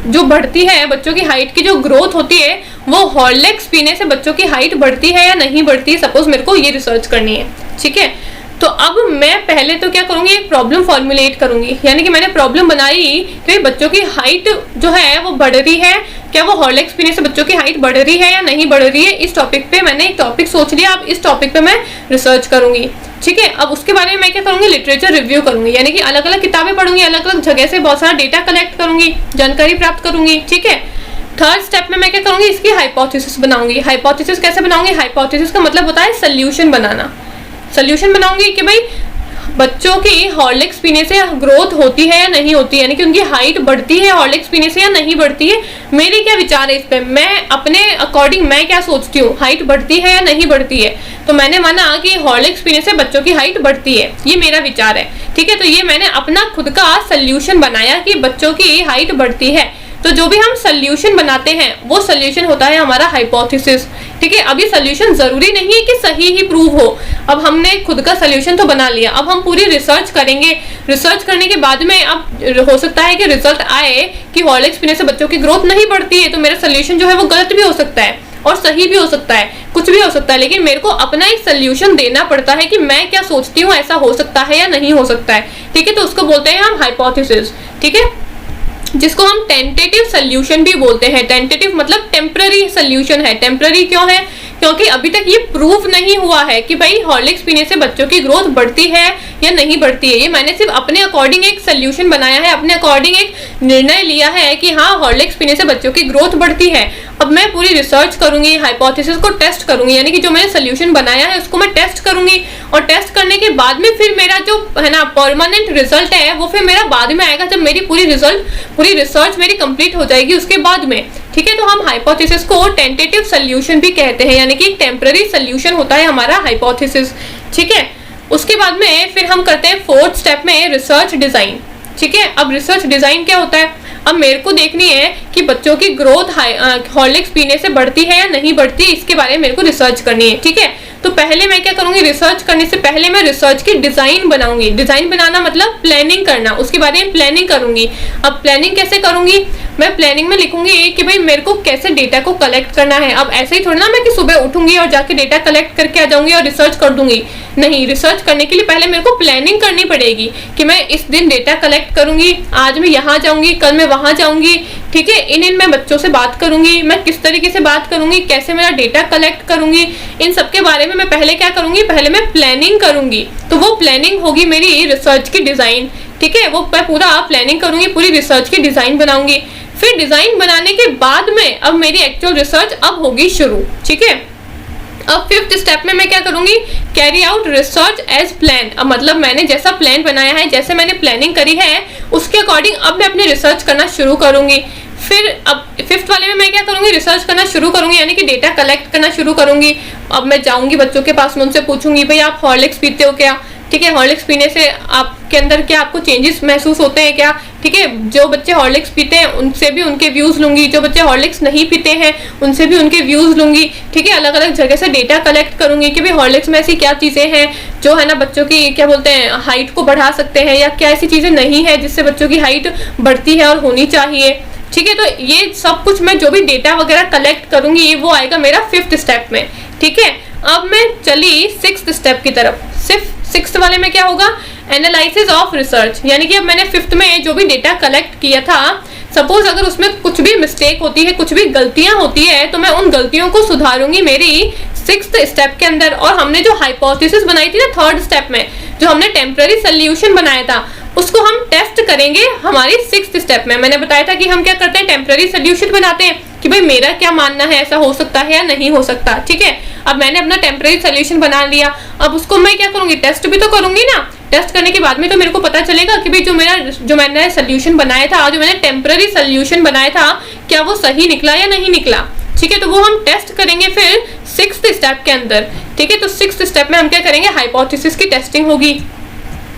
जो बढ़ती है, बच्चों की हाइट की जो ग्रोथ होती है वो हॉर्लिक्स पीने से बच्चों की हाइट बढ़ती है या नहीं बढ़ती है, सपोज मेरे को ये रिसर्च करनी है। ठीक है, तो अब मैं पहले तो क्या करूंगी? एक प्रॉब्लम फॉर्मुलेट करूंगी। यानी कि मैंने प्रॉब्लम बनाई कि बच्चों की हाइट जो है वो बढ़ रही है, क्या वो हॉर्लिक्स पीने से बच्चों की हाइट बढ़ रही है या नहीं बढ़ रही है। इस टॉपिक पे मैंने एक टॉपिक सोच लिया, अब इस टॉपिक पे मैं रिसर्च करूंगी। ठीक है, अब उसके बारे में मैं क्या करूंगी? लिटरेचर रिव्यू करूंगी, यानी कि अलग अलग किताबें पढ़ूंगी, अलग अलग जगह से बहुत सारा डेटा कलेक्ट करूंगी, जानकारी प्राप्त करूंगी। ठीक है, थर्ड स्टेप में मैं क्या करूंगी? इसकी हाइपोथेसिस बनाऊंगी। हाइपोथेसिस कैसे बनाऊंगी? हाइपोथेसिस का मतलब होता है सोल्यूशन बनाना। सोल्यूशन बनाऊंगी कि भाई बच्चों की हॉर्लिक्स पीने से ग्रोथ होती है या नहीं होती है, यानी कि उनकी हाइट बढ़ती है हॉर्लिक्स पीने से या नहीं बढ़ती है। मेरे क्या विचार है इस पे, मैं अपने अकॉर्डिंग मैं क्या सोचती हूँ, हाइट बढ़ती है या नहीं बढ़ती है। तो मैंने माना कि हॉर्लिक्स पीने से बच्चों की हाइट बढ़ती है, ये मेरा विचार है। ठीक है, तो ये मैंने अपना खुद का सोल्यूशन बनाया कि बच्चों की हाइट बढ़ती है। तो जो भी हम सोल्यूशन बनाते हैं वो सोल्यूशन होता है हमारा हाइपोथेसिस। ठीक है, अब ये सोल्यूशन जरूरी नहीं है कि सही ही प्रूव हो। अब हमने खुद का सोल्यूशन तो बना लिया, अब हम पूरी रिसर्च करेंगे। रिसर्च करने के बाद में अब हो सकता है कि रिजल्ट आए कि हॉर्लिक्स पीने से बच्चों की ग्रोथ नहीं बढ़ती है, तो मेरा सोल्यूशन जो है वो गलत भी हो सकता है और सही भी हो सकता है, कुछ भी हो सकता है। लेकिन मेरे को अपना एक सोल्यूशन देना पड़ता है कि मैं क्या सोचती हूँ, ऐसा हो सकता है या नहीं हो सकता है। ठीक है, तो उसको बोलते हैं हम हाइपोथेसिस। ठीक है, जिसको हम टेंटेटिव सोल्यूशन भी बोलते हैं। टेंटेटिव मतलब टेम्पररी सोल्यूशन है। टेम्पररी क्यों है? क्योंकि अभी तक ये प्रूफ नहीं हुआ है कि भाई हॉर्लिक्स पीने से बच्चों की ग्रोथ बढ़ती है या नहीं बढ़ती है। ये मैंने सिर्फ अपने अकॉर्डिंग एक सोल्यूशन बनाया है, अपने अकॉर्डिंग एक निर्णय लिया है कि हाँ हॉर्लिक्स पीने से बच्चों की ग्रोथ बढ़ती है। अब मैं पूरी रिसर्च करूंगी, हाइपोथेसिस को टेस्ट करूंगी, यानी कि जो मैंने सोल्यूशन बनाया है उसको मैं टेस्ट करूंगी, और टेस्ट करने के बाद में फिर मेरा जो है ना परमानेंट रिजल्ट है वो फिर मेरा बाद में आएगा, जब मेरी पूरी रिसर्च मेरी कंप्लीट हो जाएगी उसके बाद में। ठीक है, तो हम हाइपोथेसिस को टेंटेटिव सोल्यूशन भी कहते हैं, यानी कि एक टेम्पररी सोल्यूशन होता है हमारा हाइपोथेसिस। ठीक है, उसके बाद में फिर हम करते हैं फोर्थ स्टेप में रिसर्च डिजाइन। ठीक है, अब रिसर्च डिजाइन क्या होता है? अब मेरे को देखनी है कि बच्चों की ग्रोथ हॉर्लिक्स पीने से बढ़ती है या नहीं बढ़ती है, इसके बारे में मेरे को रिसर्च करनी है। ठीक है, तो पहले मैं क्या करूंगी, रिसर्च करने से पहले मैं रिसर्च की डिजाइन बनाऊंगी। डिजाइन बनाना मतलब प्लानिंग करना, उसके बारे में प्लानिंग करूंगी। अब प्लानिंग कैसे करूंगी, मैं प्लानिंग में लिखूंगी कि भाई मेरे को कैसे डेटा को कलेक्ट करना है। अब ऐसे ही थोड़ी ना मैं कि सुबह उठूंगी और जाके डेटा कलेक्ट करके आ जाऊंगी और रिसर्च कर दूंगी, नहीं। रिसर्च करने के लिए पहले मेरे को प्लानिंग करनी पड़ेगी कि मैं इस दिन डेटा कलेक्ट करूंगी, आज मैं यहाँ जाऊंगी, कल मैं वहां जाऊंगी, ठीक है। इन मैं बच्चों से बात करूंगी, मैं किस तरीके से बात करूंगी, कैसे मेरा डेटा कलेक्ट करूंगी, इन सब के बारे में मैं पहले क्या करूंगी, पहले मैं प्लानिंग करूंगी। तो वो प्लानिंग होगी मेरी रिसर्च की डिजाइन, ठीक है। वो मैं पूरा प्लानिंग करूंगी, पूरी रिसर्च की डिजाइन बनाऊंगी। फिर डिजाइन बनाने के बाद में अब मेरी एक्चुअल रिसर्च अब होगी शुरू, ठीक है। अब 5th स्टेप में मैं क्या करूंगी, carry out research as plan. अब मतलब मैंने जैसा प्लान बनाया है, जैसे मैंने प्लानिंग करी है, उसके अकॉर्डिंग अब मैं अपनी रिसर्च करना शुरू करूंगी। फिर अब 5th वाले में मैं क्या करूंगी, रिसर्च करना शुरू करूंगी, यानी कि डेटा कलेक्ट करना शुरू करूंगी। अब मैं जाऊंगी बच्चों के पास में, उनसे पूछूंगी भाई आप हॉर्लिक्स पीते हो क्या, ठीक है। हॉर्लिक्स पीने से आपके अंदर क्या आपको चेंजेस महसूस होते हैं क्या, ठीक है। जो बच्चे हॉर्लिक्स पीते हैं उनसे भी उनके व्यूज लूंगी, जो बच्चे हॉर्लिक्स नहीं पीते हैं उनसे भी उनके व्यूज लूंगी, ठीक है। अलग अलग जगह से डेटा कलेक्ट करूंगी कि भाई हॉर्लिक्स में ऐसी क्या चीजें हैं जो है ना बच्चों की क्या बोलते हैं हाइट को बढ़ा सकते हैं, या क्या ऐसी चीजें नहीं है जिससे बच्चों की हाइट बढ़ती है और होनी चाहिए, ठीक है। तो ये सब कुछ मैं जो भी डेटा वगैरह कलेक्ट करूंगी वो आएगा मेरा 5th स्टेप में, ठीक है। अब मैं चली 6th स्टेप की तरफ। सिर्फ 6th वाले में क्या होगा, एनालिसिस ऑफ रिसर्च, यानी कि अब मैंने 5th में जो भी डेटा कलेक्ट किया था, सपोज अगर उसमें कुछ भी मिस्टेक होती है, कुछ भी गलतियां होती है, तो मैं उन गलतियों को सुधारूंगी मेरी 6th स्टेप के अंदर। और हमने जो हाइपोथेसिस बनाई थी ना 3rd स्टेप में, जो हमने टेम्पररी सोल्यूशन बनाया था, उसको हम टेस्ट करेंगे हमारी 6th स्टेप में। मैंने बताया था कि हम क्या करते हैं, टेम्पररी सोल्यूशन बनाते हैं कि भाई मेरा क्या मानना है, ऐसा हो सकता है या नहीं हो सकता, ठीक है। अब मैंने अपना टेम्पररी सोल्यूशन बना लिया, अब उसको मैं क्या करूंगी, टेस्ट भी तो करूंगी ना। टेस्ट करने के बाद में तो मेरे को पता चलेगा कि भाई जो मैंने सोल्यूशन बनाया था, जो मैंने टेम्पररी सोल्यूशन बनाया था, क्या वो सही निकला या नहीं निकला, ठीक है। तो वो हम टेस्ट करेंगे फिर 6th स्टेप के अंदर, ठीक है। तो 6th स्टेप में हम क्या करेंगे, हाइपोथेसिस की टेस्टिंग होगी।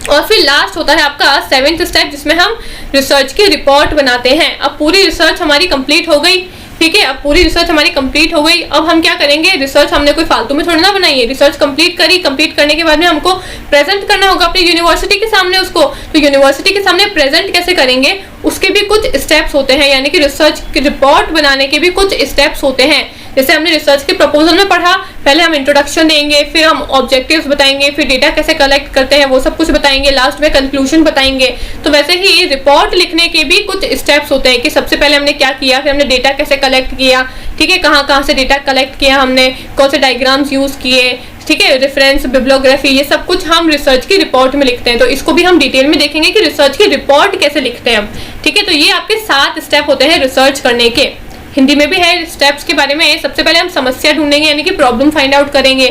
और फिर लास्ट होता है आपका 7th स्टेप, जिसमें हम रिसर्च की रिपोर्ट बनाते हैं। अब पूरी रिसर्च हमारी कंप्लीट हो गई, ठीक है। अब पूरी रिसर्च हमारी कंप्लीट हो गई। अब हम क्या करेंगे, रिसर्च हमने कोई फालतू में थोड़ी ना बनाई है, रिसर्च कंप्लीट करी, कंप्लीट करने के बाद में हमको प्रेजेंट करना होगा अपनी यूनिवर्सिटी के सामने उसको। तो यूनिवर्सिटी के सामने प्रेजेंट कैसे करेंगे, उसके भी कुछ स्टेप्स होते हैं, यानी कि रिसर्च की रिपोर्ट बनाने के भी कुछ स्टेप्स होते हैं। जैसे हमने रिसर्च के प्रपोजल में पढ़ा, पहले हम इंट्रोडक्शन देंगे, फिर हम ऑब्जेक्टिव्स बताएंगे, फिर डेटा कैसे कलेक्ट करते हैं वो सब कुछ बताएंगे, लास्ट में कंक्लूजन बताएंगे। तो वैसे ही रिपोर्ट लिखने के भी कुछ स्टेप्स होते हैं कि सबसे पहले हमने क्या किया, फिर हमने डेटा कैसे कलेक्ट किया, ठीक है, कहाँ से डेटा कलेक्ट किया हमने, कौन से डायग्राम्स यूज किए, ठीक है, रेफरेंस, बिब्लियोग्राफी, ये सब कुछ हम रिसर्च की रिपोर्ट में लिखते हैं। तो इसको भी हम डिटेल में देखेंगे कि रिसर्च की रिपोर्ट कैसे लिखते हैं हम, ठीक है। तो ये आपके 7 स्टेप होते हैं रिसर्च करने के। हिंदी में भी है स्टेप्स के बारे में। सबसे पहले हम समस्या ढूंढेंगे, यानी कि प्रॉब्लम फाइंड आउट करेंगे।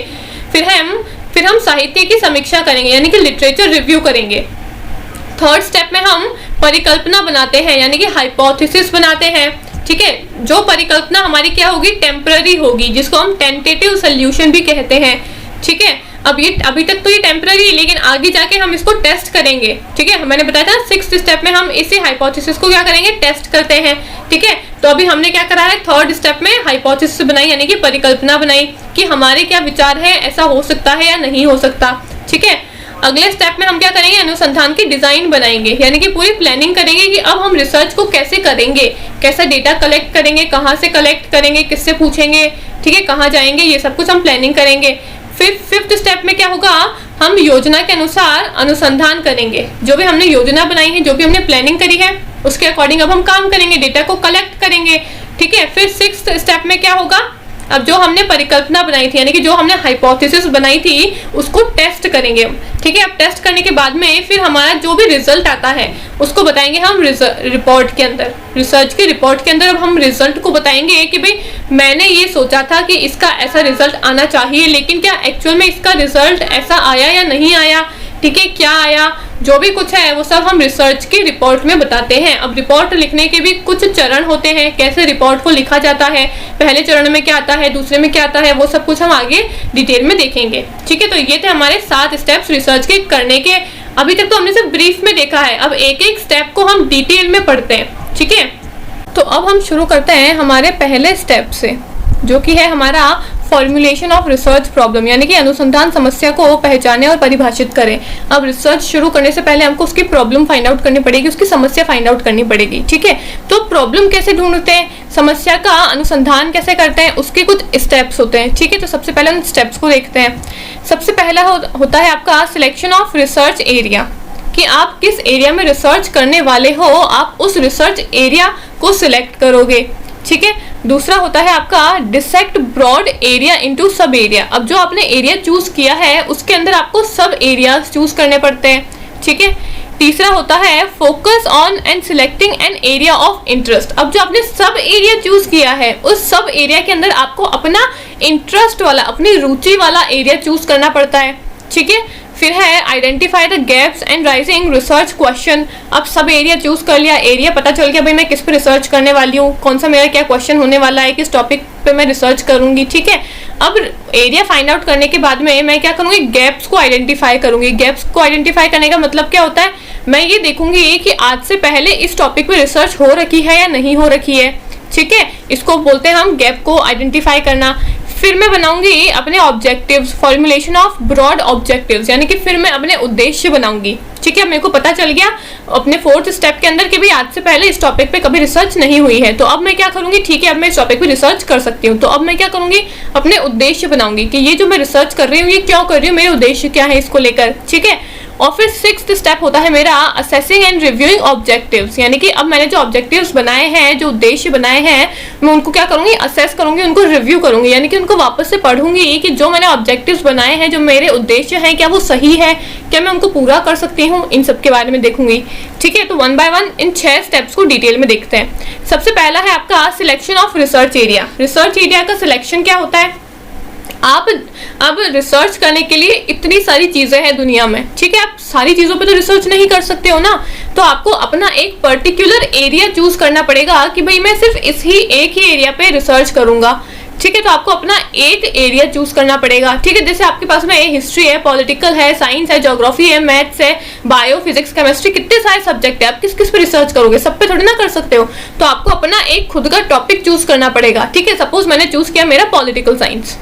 फिर हम साहित्य की समीक्षा करेंगे, यानी कि लिटरेचर रिव्यू करेंगे। 3rd स्टेप में हम परिकल्पना बनाते हैं, यानी कि हाइपोथेसिस बनाते हैं, ठीक है। जो परिकल्पना हमारी क्या होगी, टेम्पररी होगी, जिसको हम टेंटेटिव सोल्यूशन भी कहते हैं, ठीक है। अभी तक तो ये टेम्पररी है, लेकिन आगे जाके हम इसको टेस्ट करेंगे, ठीक है। मैंने बताया था 6th स्टेप में हम इसी हाइपोथेसिस को क्या करेंगे, टेस्ट करते हैं, ठीक है। तो अभी हमने क्या करा है, 3rd स्टेप में हाइपोथेसिस बनाई, यानी कि परिकल्पना बनाई कि हमारे क्या विचार है, ऐसा हो सकता है या नहीं हो सकता, ठीक है। अगले स्टेप में हम क्या करेंगे, अनुसंधान की डिजाइन बनाएंगे, यानी कि पूरी प्लानिंग करेंगे कि अब हम रिसर्च को कैसे करेंगे, कैसा डेटा कलेक्ट करेंगे, कहाँ से कलेक्ट करेंगे, किससे पूछेंगे, ठीक है, कहाँ जाएंगे, ये सब कुछ हम प्लानिंग करेंगे। फिर 5th स्टेप में क्या होगा, हम योजना के अनुसार अनुसंधान करेंगे। जो भी हमने योजना बनाई है, जो भी हमने प्लानिंग करी है, उसके अकॉर्डिंग अब हम काम करेंगे, डेटा को कलेक्ट करेंगे, ठीक है। फिर 6th स्टेप में क्या होगा, अब जो हमने परिकल्पना बनाई थी, यानी कि जो हमने हाइपोथेसिस बनाई थी, उसको टेस्ट करेंगे, ठीक है। अब टेस्ट करने के बाद में फिर हमारा जो भी रिजल्ट आता है उसको बताएंगे हम रिपोर्ट के अंदर, रिसर्च की रिपोर्ट के अंदर। अब हम रिजल्ट को बताएंगे कि भाई मैंने ये सोचा था कि इसका ऐसा रिजल्ट आना चाहिए, लेकिन क्या एक्चुअल में इसका रिजल्ट ऐसा आया या नहीं आया, ठीक है, क्या आया, जो भी कुछ है वो सब हम रिसर्च की रिपोर्ट में बताते हैं। अब रिपोर्ट लिखने के भी कुछ चरण होते हैं, कैसे रिपोर्ट को लिखा जाता है, पहले चरण में क्या आता है, दूसरे में क्या आता है, वो सब कुछ हम आगे डिटेल में देखेंगे, ठीक है। तो ये थे हमारे 7 स्टेप्स रिसर्च के करने के। अभी तक तो हमने सिर्फ ब्रीफ में देखा है, अब एक एक स्टेप को हम डिटेल में पढ़ते हैं, ठीक है। तो अब हम शुरू करते हैं हमारे पहले स्टेप से, जो कि है हमारा फॉर्मुलेशन ऑफ रिसर्च प्रॉब्लम, यानी कि अनुसंधान समस्या को पहचाने और परिभाषित करें। अब रिसर्च शुरू करने से पहले हमको उसकी प्रॉब्लम फाइंड आउट करनी पड़ेगी, उसकी समस्या फाइंड आउट करनी पड़ेगी, ठीक है। तो प्रॉब्लम कैसे ढूंढते हैं, समस्या का अनुसंधान कैसे करते हैं, उसके कुछ स्टेप्स होते हैं, ठीक है। तो सबसे पहले उन स्टेप्स को देखते हैं। सबसे पहला होता है आपका सिलेक्शन ऑफ रिसर्च एरिया, कि आप किस एरिया में रिसर्च करने वाले हो, आप उस रिसर्च एरिया को सिलेक्ट करोगे, ठीक है। दूसरा होता है आपका dissect broad area into sub area. अब जो आपने एरिया चूज किया है उसके अंदर आपको सब एरिया चूज करने पड़ते हैं, ठीक है। तीसरा होता है focus on and selecting an area of interest. अब जो आपने सब एरिया चूज किया है उस सब एरिया के अंदर आपको अपना इंटरेस्ट वाला, अपनी रुचि वाला एरिया चूज करना पड़ता है, ठीक है। फिर है identify the gaps and rising research question. अब सब एरिया चूज कर लिया, एरिया पता चल गया भाई मैं किस पे रिसर्च करने वाली हूँ, कौन सा मेरा क्या क्वेश्चन होने वाला है, किस टॉपिक पे मैं रिसर्च करूंगी, ठीक है। अब एरिया फाइंड आउट करने के बाद में मैं क्या करूंगी, गैप्स को आइडेंटिफाई करूंगी। गैप्स को आइडेंटिफाई करने का मतलब क्या होता है, मैं ये देखूंगी कि आज से पहले इस टॉपिक पे रिसर्च हो रखी है या नहीं हो रखी है, ठीक है। इसको बोलते हैं हम गैप को आइडेंटिफाई करना। फिर मैं बनाऊंगी अपने objectives, formulation of broad objectives, यानी कि फिर मैं अपने उद्देश्य बनाऊंगी, ठीक है। मेरे को पता चल गया अपने फोर्थ स्टेप के अंदर कि भी आज से पहले इस टॉपिक पे कभी रिसर्च नहीं हुई है, तो अब मैं क्या करूंगी, ठीक है अब मैं इस टॉपिक पे रिसर्च कर सकती हूँ। तो अब मैं क्या करूंगी, अपने उद्देश्य बनाऊंगी कि ये जो मैं रिसर्च कर रही हूँ ये क्यों कर रही हूँ, मेरे उद्देश्य क्या है इसको लेकर, ठीक है। और फिर सिक्स्थ स्टेप होता है मेरा असेसिंग एंड रिव्यूइंग ऑब्जेक्टिव्स, यानी कि अब मैंने जो ऑब्जेक्टिव्स बनाए हैं, जो उद्देश्य बनाए हैं, मैं उनको क्या करूंगी, असेस करूंगी, उनको रिव्यू करूंगी, यानी कि उनको वापस से पढ़ूंगी कि जो मैंने ऑब्जेक्टिव्स बनाए हैं, जो मेरे उद्देश्य हैं, क्या वो सही है, क्या मैं उनको पूरा कर सकती हूँ, इन सब के बारे में देखूंगी, ठीक है। तो one by one in 6 steps को डिटेल में देखते हैं। सबसे पहला है आपका selection of research area. Research area का सिलेक्शन क्या होता है, आप अब रिसर्च करने के लिए इतनी सारी चीजें हैं दुनिया में, ठीक है। आप सारी चीजों पे तो रिसर्च नहीं कर सकते हो ना, तो आपको अपना एक पर्टिकुलर एरिया चूज करना पड़ेगा कि भाई मैं सिर्फ एक ही एरिया पे रिसर्च करूंगा, ठीक है। तो आपको अपना एक एरिया चूज करना पड़ेगा, ठीक है। जैसे आपके पास में हिस्ट्री है, पॉलिटिकल है, साइंस है, ज्योग्राफी है, मैथ्स है, बायो, फिजिक्स, केमिस्ट्री, कितने सारे सब्जेक्ट है, आप किस किस पे रिसर्च करोगे, सब पे थोड़ी ना कर सकते हो। तो आपको अपना एक खुद का टॉपिक चूज करना पड़ेगा, ठीक है। सपोज मैंने चूज किया मेरा पॉलिटिकल साइंस,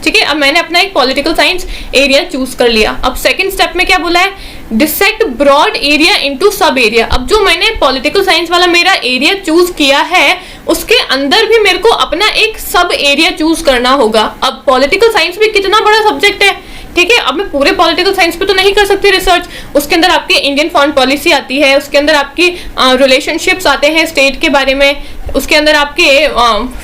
ठीक है। अब मैंने अपना एक पॉलिटिकल साइंस एरिया चूज कर लिया। अब सेकंड स्टेप में क्या बोला है, dissect broad area into sub area. अब जो मैंने पॉलिटिकल साइंस वाला मेरा एरिया चूज किया है उसके अंदर भी मेरे को अपना एक सब एरिया चूज करना होगा। अब पॉलिटिकल साइंस भी कितना बड़ा सब्जेक्ट है, ठीक है। अब मैं पूरे पॉलिटिकल साइंस पे तो नहीं कर सकती रिसर्च, उसके अंदर आपकी इंडियन फॉरेन पॉलिसी आती है, उसके अंदर आपकी रिलेशनशिप्स आते हैं स्टेट के बारे में, उसके अंदर आपके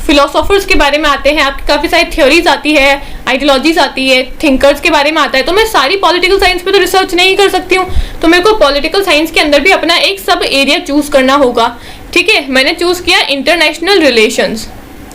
फिलोसोफर्स के बारे में आते हैं, आपकी काफ़ी सारी थ्योरीज आती है, आइडियोलॉजीज आती है, थिंकर्स के बारे में आता है। तो मैं सारी पॉलिटिकल साइंस पे तो रिसर्च नहीं कर सकती हूँ, तो मेरे को पॉलिटिकल साइंस के अंदर भी अपना एक सब एरिया चूज करना होगा, ठीक है। मैंने चूज किया इंटरनेशनल रिलेशंस,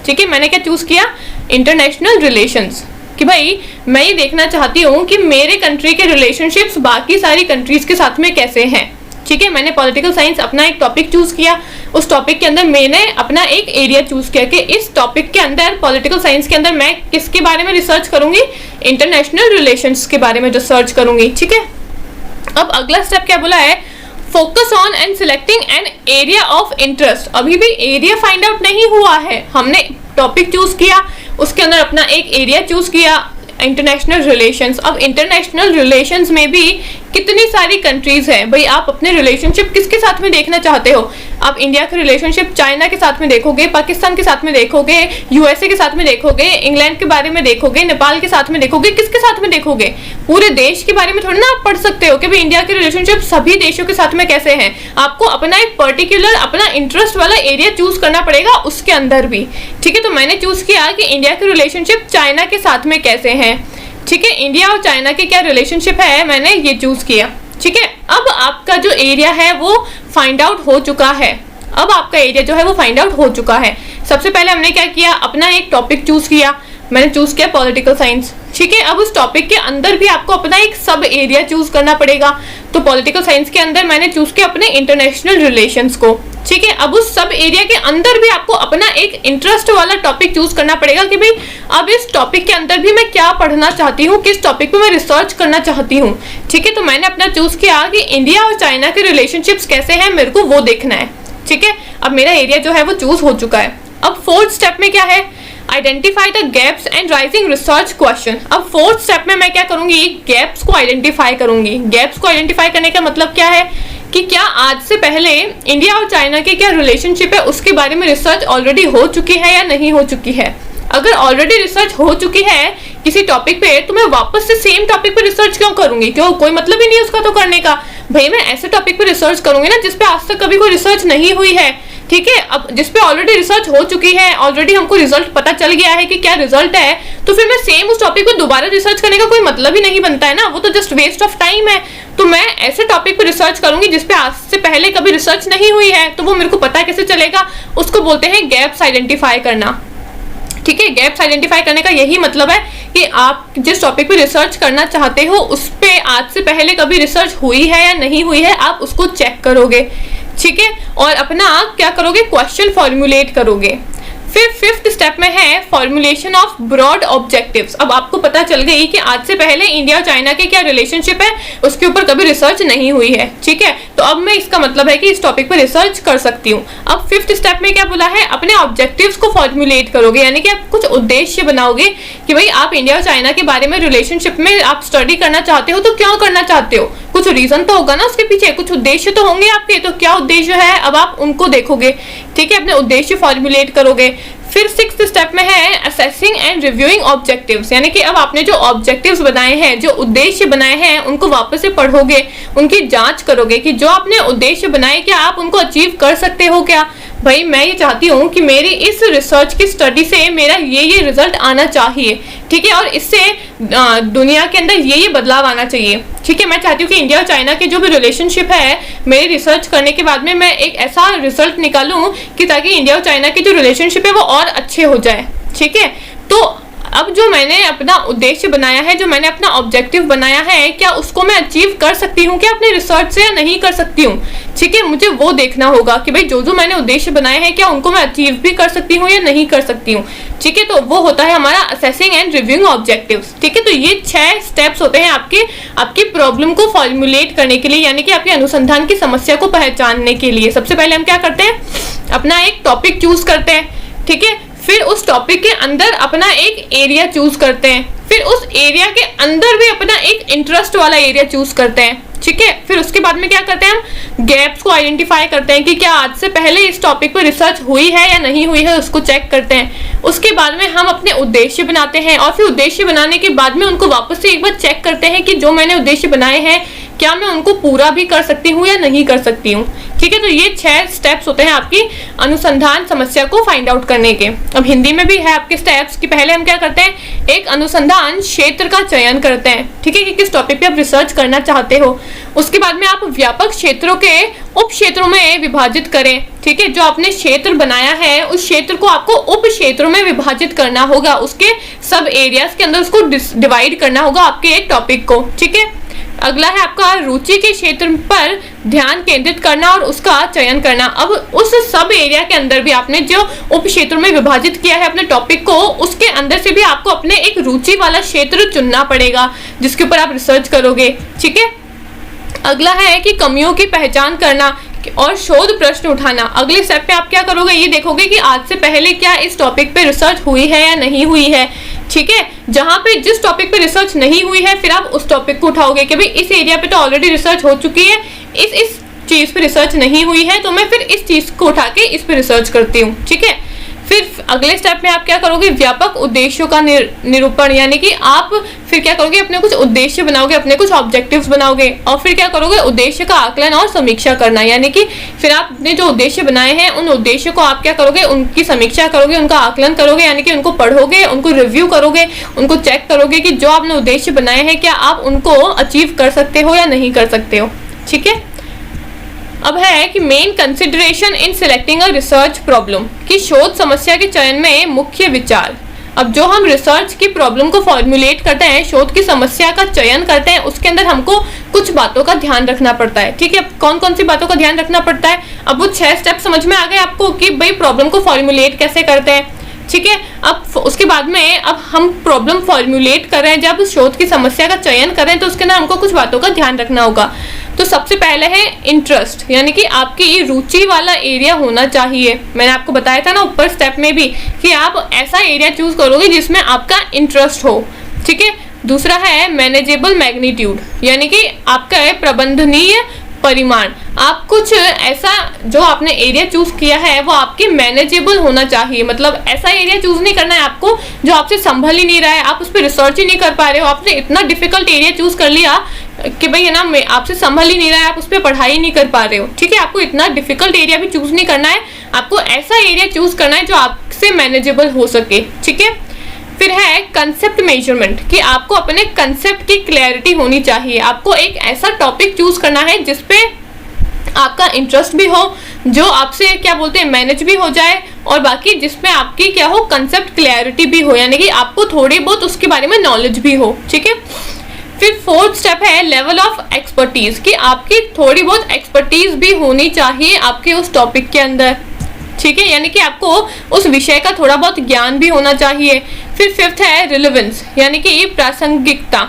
ठीक है। मैंने क्या चूज किया, इंटरनेशनल रिलेशंस, कि भाई मैं ये देखना चाहती हूँ कि मेरे कंट्री के रिलेशनशिप्स बाकी सारी कंट्रीज के साथ में कैसे हैं, ठीक है। मैंने पॉलिटिकल साइंस अपना एक टॉपिक चूज किया, उस टॉपिक के अंदर मैंने अपना एक एरिया चूज किया कि इस टॉपिक के अंदर, पॉलिटिकल साइंस के अंदर मैं किसके बारे में रिसर्च करूंगी, इंटरनेशनल रिलेशंस के बारे में रिसर्च करूंगी, ठीक है। अब अगला स्टेप क्या बोला है, focus on and selecting an area of interest. अभी भी एरिया फाइंड आउट नहीं हुआ है, हमने टॉपिक चूज किया, उसके अंदर अपना एक एरिया चूज किया, इंटरनेशनल रिलेशंस। अब इंटरनेशनल रिलेशंस में भी कितनी सारी कंट्रीज हैं, भाई आप अपने रिलेशनशिप किसके साथ में देखना चाहते हो, आप इंडिया के रिलेशनशिप चाइना के साथ में देखोगे, पाकिस्तान के साथ में देखोगे, यूएसए के साथ में देखोगे, इंग्लैंड के बारे में देखोगे, नेपाल के साथ में देखोगे, किसके साथ में देखोगे, पूरे देश के बारे में थोड़ी ना आप पढ़ सकते हो कि भाई इंडिया के रिलेशनशिप सभी देशों के साथ में कैसे हैं। आपको अपना एक पर्टिकुलर अपना इंटरेस्ट वाला एरिया चूज करना पड़ेगा उसके अंदर भी, ठीक है। तो मैंने चूज किया कि इंडिया के रिलेशनशिप चाइना के साथ में कैसे हैं, ठीक है। इंडिया और चाइना के क्या रिलेशनशिप है, मैंने ये चूज किया, ठीक है। अब आपका जो एरिया है वो फाइंड आउट हो चुका है, अब आपका एरिया जो है वो फाइंड आउट हो चुका है। सबसे पहले हमने क्या किया, अपना एक टॉपिक चूज किया, मैंने चूज किया पॉलिटिकल साइंस, ठीक है। अब उस टॉपिक के अंदर भी आपको अपना एक सब एरिया चूज करना पड़ेगा। तो पॉलिटिकल साइंस के अंदर मैंने चूज किया अपने इंटरनेशनल रिलेशंस को, ठीक है। अब उस सब एरिया के अंदर भी आपको अपना एक इंटरेस्ट वाला टॉपिक चूज करना पड़ेगा कि भाई अब इस टॉपिक के अंदर भी मैं क्या पढ़ना चाहती हूँ, किस टॉपिक पे मैं रिसर्च करना चाहती हूँ, ठीक है। तो मैंने अपना चूज किया कि इंडिया और चाइना के रिलेशनशिप्स कैसे हैं, मेरे को वो देखना है, ठीक है। अब मेरा एरिया जो है वो चूज हो चुका है। अब फोर्थ स्टेप में क्या है, identify the gaps and rising research question. अब फोर्थ स्टेप में मैं क्या करूंगी, गैप्स को आइडेंटिफाई करूंगी। गैप्स को आइडेंटिफाई करने का मतलब क्या है कि क्या आज से पहले इंडिया और चाइना के क्या रिलेशनशिप है उसके बारे में रिसर्च ऑलरेडी हो चुकी है या नहीं हो चुकी है। अगर ऑलरेडी रिसर्च हो चुकी है किसी टॉपिक पे तो मैं वापस से सेम टॉपिक पे रिसर्च क्यों करूंगी, क्यों, कोई मतलब ही नहीं उसका तो करने का। भाई मैं ऐसे टॉपिक पे रिसर्च करूंगी ना जिसपे आज तक कभी कोई रिसर्च नहीं हुई है, ठीक है। अब जिसपे ऑलरेडी रिसर्च हो चुकी है, ऑलरेडी हमको रिजल्ट पता चल गया है कि क्या रिजल्ट है, तो फिर मैं सेम उस टॉपिक पे दोबारा रिसर्च करने का कोई मतलब ही नहीं बनता है ना, वो तो जस्ट वेस्ट ऑफ टाइम है। तो मैं ऐसे टॉपिक पे रिसर्च करूंगी जिसपे आज से पहले कभी रिसर्च नहीं हुई है, तो वो मेरे को पता कैसे चलेगा, उसको बोलते हैं गैप्स आइडेंटिफाई करना, ठीक है। गैप्स आइडेंटिफाई करने का यही मतलब है कि आप जिस टॉपिक पे रिसर्च करना चाहते हो उस पे आज से पहले कभी रिसर्च हुई है या नहीं हुई है, आप उसको चेक करोगे, ठीक है। और अपना क्या करोगे, क्वेश्चन फॉर्मुलेट करोगे। फिर फिफ्थ स्टेप में है फॉर्मुलेशन ऑफ ब्रॉड ऑब्जेक्टिव्स। अब आपको पता चल गई कि आज से पहले इंडिया और चाइना के क्या रिलेशनशिप है उसके ऊपर कभी रिसर्च नहीं हुई है, ठीक है। तो अब मैं इसका मतलब है कि इस टॉपिक पर रिसर्च कर सकती हूँ। अब फिफ्थ स्टेप में क्या बोला है, अपने ऑब्जेक्टिव्स को फॉर्मुलेट करोगे, यानी कि आप कुछ उद्देश्य बनाओगे कि भाई आप इंडिया और चाइना के बारे में रिलेशनशिप में आप स्टडी करना चाहते हो, तो क्यों करना चाहते हो, कुछ रीजन तो होगा ना उसके पीछे, कुछ उद्देश्य तो होंगे आपके, तो क्या उद्देश्य है अब आप उनको देखोगे, ठीक है, अपने उद्देश्य फॉर्मुलेट करोगे। फिर सिक्स्थ स्टेप में है असेसिंग एंड रिव्यूइंग ऑब्जेक्टिव्स, यानी कि अब आपने जो ऑब्जेक्टिव्स बनाए हैं, जो उद्देश्य बनाए हैं, उनको वापस से पढ़ोगे, उनकी जांच करोगे कि जो आपने उद्देश्य बनाए क्या आप उनको अचीव कर सकते हो क्या। भाई मैं ये चाहती हूँ कि मेरी इस रिसर्च की स्टडी से मेरा ये रिजल्ट आना चाहिए, ठीक है, और इससे दुनिया के अंदर ये बदलाव आना चाहिए, ठीक है। मैं चाहती हूँ कि इंडिया और चाइना के जो भी रिलेशनशिप है मेरी रिसर्च करने के बाद में मैं एक ऐसा रिजल्ट निकालूं कि ताकि इंडिया और चाइना के जो रिलेशनशिप है वो और अच्छे हो जाए, ठीक है। तो अब जो मैंने अपना उद्देश्य बनाया है, जो मैंने अपना ऑब्जेक्टिव बनाया है, क्या उसको मैं अचीव कर सकती हूँ क्या अपने रिसर्च से या नहीं कर सकती हूँ, ठीक है। मुझे वो देखना होगा कि भाई जो मैंने उद्देश्य बनाए हैं क्या उनको मैं अचीव भी कर सकती हूँ या नहीं कर सकती हूँ, ठीक है। तो वो होता है हमारा असेसिंग एंड रिव्यूइंग ऑब्जेक्टिव्स, ठीक है। तो ये 6 स्टेप्स होते हैं आपकी प्रॉब्लम को फॉर्मुलेट करने के लिए, यानी कि आपके अनुसंधान की समस्या को पहचानने के लिए। सबसे पहले हम क्या करते हैं, अपना एक टॉपिक चूज करते हैं, ठीक है। फिर उस टॉपिक के अंदर अपना एक एरिया चूज करते हैं, फिर उस एरिया के अंदर भी अपना एक इंटरेस्ट वाला एरिया चूज करते हैं, ठीक है। फिर उसके बाद में क्या करते हैं, हम गैप्स को आइडेंटिफाई करते हैं कि क्या आज से पहले इस टॉपिक पर रिसर्च हुई है या नहीं हुई है, उसको चेक करते हैं। उसके बाद में हम अपने उद्देश्य बनाते हैं और फिर उद्देश्य बनाने के बाद में उनको वापस से एक बार चेक करते हैं कि जो मैंने उद्देश्य बनाए हैं क्या मैं उनको पूरा भी कर सकती हूँ या नहीं कर सकती हूँ, ठीक है। तो ये 6 स्टेप्स होते हैं आपकी अनुसंधान समस्या को फाइंड आउट करने के। अब हिंदी में भी है आपके स्टेप्स कि पहले हम क्या करते हैं, एक अनुसंधान क्षेत्र का चयन करते हैं, ठीक है, कि किस टॉपिक पे आप रिसर्च करना चाहते हो। उसके बाद में आप व्यापक क्षेत्रों के उप क्षेत्रों में विभाजित करें, ठीक है। जो आपने क्षेत्र बनाया है उस क्षेत्र को आपको उप क्षेत्रों में विभाजित करना होगा, उसके सब एरियाज के अंदर उसको डिवाइड करना होगा आपके एक टॉपिक को, ठीक है। अगला है आपका रुचि के क्षेत्र पर ध्यान केंद्रित करना और उसका चयन करना। अब उस सब एरिया के अंदर भी आपने जो उप क्षेत्रों में विभाजित किया है अपने टॉपिक को, उसके अंदर से भी आपको अपने एक रुचि वाला क्षेत्र चुनना पड़ेगा जिसके ऊपर आप रिसर्च करोगे, ठीक है। अगला है कि कमियों की पहचान करना और शोध प्रश्न उठाना। अगले स्टेप पे आप क्या करोगे, ये देखोगे कि आज से पहले क्या इस टॉपिक पे रिसर्च हुई है या नहीं हुई है, ठीक है। जहां पे जिस टॉपिक पे रिसर्च नहीं हुई है फिर आप उस टॉपिक को उठाओगे कि भाई इस एरिया पे तो ऑलरेडी रिसर्च हो चुकी है, इस चीज पे रिसर्च नहीं हुई है, तो मैं फिर इस चीज को उठा के इस पे रिसर्च करती हूँ, ठीक है। फिर अगले स्टेप में आप क्या करोगे, व्यापक उद्देश्यों का निरूपण, यानी कि आप फिर क्या करोगे, अपने कुछ उद्देश्य बनाओगे, अपने कुछ ऑब्जेक्टिव्स बनाओगे और फिर क्या करोगे, उद्देश्य का आकलन और समीक्षा करना, यानी कि फिर आपने जो उद्देश्य बनाए हैं उन उद्देश्यों को आप क्या करोगे, उनकी समीक्षा करोगे, उनका आकलन करोगे, यानी कि उनको पढ़ोगे, उनको रिव्यू करोगे, उनको चेक करोगे कि जो आपने उद्देश्य बनाए हैं क्या आप उनको अचीव कर सकते हो या नहीं कर सकते हो, ठीक है। अब है कि main consideration in selecting a research problem, कि शोध समस्या के चयन में मुख्य विचार। अब जो हम रिसर्च की प्रॉब्लम को फॉर्मुलेट करते हैं, शोध की समस्या का चयन करते हैं, उसके अंदर हमको कुछ बातों का ध्यान रखना पड़ता है, ठीक है। कौन कौन सी बातों का ध्यान रखना पड़ता है, अब वो 6 स्टेप समझ में आ गए आपको कि भाई प्रॉब्लम को फॉर्मुलेट कैसे करते हैं, ठीक है। अब उसके बाद में अब हम प्रॉब्लम फॉर्मुलेट कर रहे हैं, जब शोध की समस्या का चयन कर रहे हैं तो उसके अंदर हमको कुछ बातों का ध्यान रखना होगा। तो सबसे पहले है इंटरेस्ट, यानी कि आपकी रुचि वाला एरिया होना चाहिए। मैंने आपको बताया था ना ऊपर स्टेप में भी कि आप ऐसा एरिया चूज करोगे जिसमें आपका इंटरेस्ट हो, ठीक है। दूसरा है मैनेजेबल मैग्नीट्यूड, यानी कि आपका है प्रबंधनीय परिमाण। आप कुछ ऐसा जो आपने एरिया चूज किया है वो आपके मैनेजेबल होना चाहिए, मतलब ऐसा एरिया चूज नहीं करना है आपको जो आपसे संभल ही नहीं रहा है, आप उस पर रिसर्च ही नहीं कर पा रहे हो, आपने इतना डिफिकल्ट एरिया चूज कर लिया कि भाई है ना आपसे संभल ही नहीं रहा है, आप उस पर पढ़ाई नहीं कर पा रहे हो, ठीक है। आपको इतना डिफिकल्ट एरिया भी चूज नहीं करना है, आपको ऐसा एरिया चूज करना है जो आपसे मैनेजेबल हो सके, ठीक है। फिर है कंसेप्ट मेजरमेंट, कि आपको अपने कंसेप्ट की क्लैरिटी होनी चाहिए। आपको एक ऐसा टॉपिक चूज करना है जिसपे आपका इंटरेस्ट भी हो, जो आपसे क्या बोलते हैं मैनेज भी हो जाए, और बाकी जिसमें आपकी क्या हो कंसेप्ट क्लैरिटी भी हो, यानी कि आपको थोड़ी बहुत उसके बारे में नॉलेज भी हो, ठीक है। फिर फोर्थ स्टेप है लेवल ऑफ एक्सपर्टीज, कि आपकी थोड़ी बहुत एक्सपर्टीज भी होनी चाहिए आपके उस टॉपिक के अंदर, ठीक है, यानी कि आपको उस विषय का थोड़ा बहुत ज्ञान भी होना चाहिए। फिर फिफ्थ है रिलेवेंस, यानी कि प्रासंगिकता।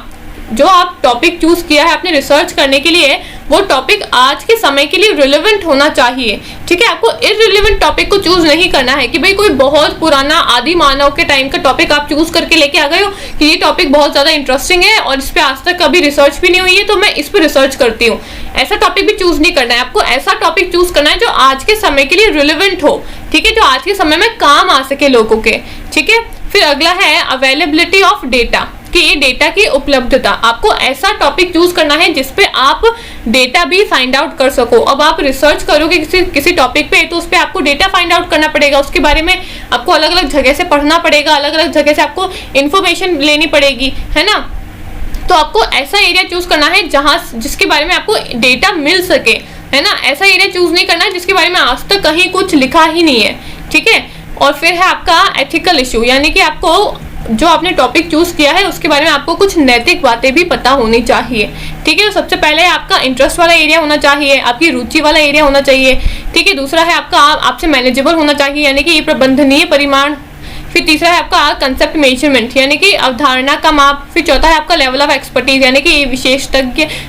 जो आप टॉपिक चूज किया है अपने रिसर्च करने के लिए, वो टॉपिक आज के समय के लिए रिलेवेंट होना चाहिए, ठीक है। आपको इररिलेवेंट टॉपिक को चूज नहीं करना है कि भाई कोई बहुत पुराना आदि मानव के टाइम का टॉपिक आप चूज करके लेके आ गए हो कि ये टॉपिक बहुत ज्यादा इंटरेस्टिंग है और इस पे आज तक कभी रिसर्च भी नहीं हुई है तो मैं इस पर रिसर्च करती हूँ। ऐसा टॉपिक भी चूज नहीं करना है, आपको ऐसा टॉपिक चूज करना है जो आज के समय के लिए रिलेवेंट हो, ठीक है, जो आज के समय में काम आ सके लोगों के, ठीक है। फिर अगला है अवेलेबिलिटी ऑफ डेटा, कि डेटा की उपलब्धता। आपको ऐसा टॉपिक चूज करना है जिसपे आप डेटा भी फाइंड आउट कर सको। अब आप रिसर्च करोगे किसी टॉपिक पे तो उस पर आपको डेटा फाइंड आउट करना पड़ेगा, उसके बारे में आपको अलग अलग जगह से पढ़ना पड़ेगा, अलग अलग जगह से आपको इन्फॉर्मेशन लेनी पड़ेगी, है ना। तो आपको ऐसा एरिया चूज करना है जिसके बारे में आपको डेटा मिल सके, है ना। ऐसा एरिया चूज नहीं करना है जिसके बारे में आज तक कहीं कुछ लिखा ही नहीं है, ठीक है। और फिर है आपका एथिकल इशू, यानी कि आपको जो आपने टॉपिक चूज किया है उसके बारे में आपको कुछ नैतिक बातें भी पता होनी चाहिए, ठीक है। तो सबसे पहले आपका इंटरेस्ट वाला एरिया होना चाहिए, आपकी रुचि वाला एरिया होना चाहिए, ठीक है। दूसरा है आपका आपसे मैनेजेबल होना चाहिए, यानी कि ये प्रबंधनीय परिमाण। फिर तीसरा है आपका कंसेप्ट मेजरमेंट, यानी कि अवधारणा का माप। फिर चौथा है आपका लेवल ऑफ एक्सपर्टीज, यानी कि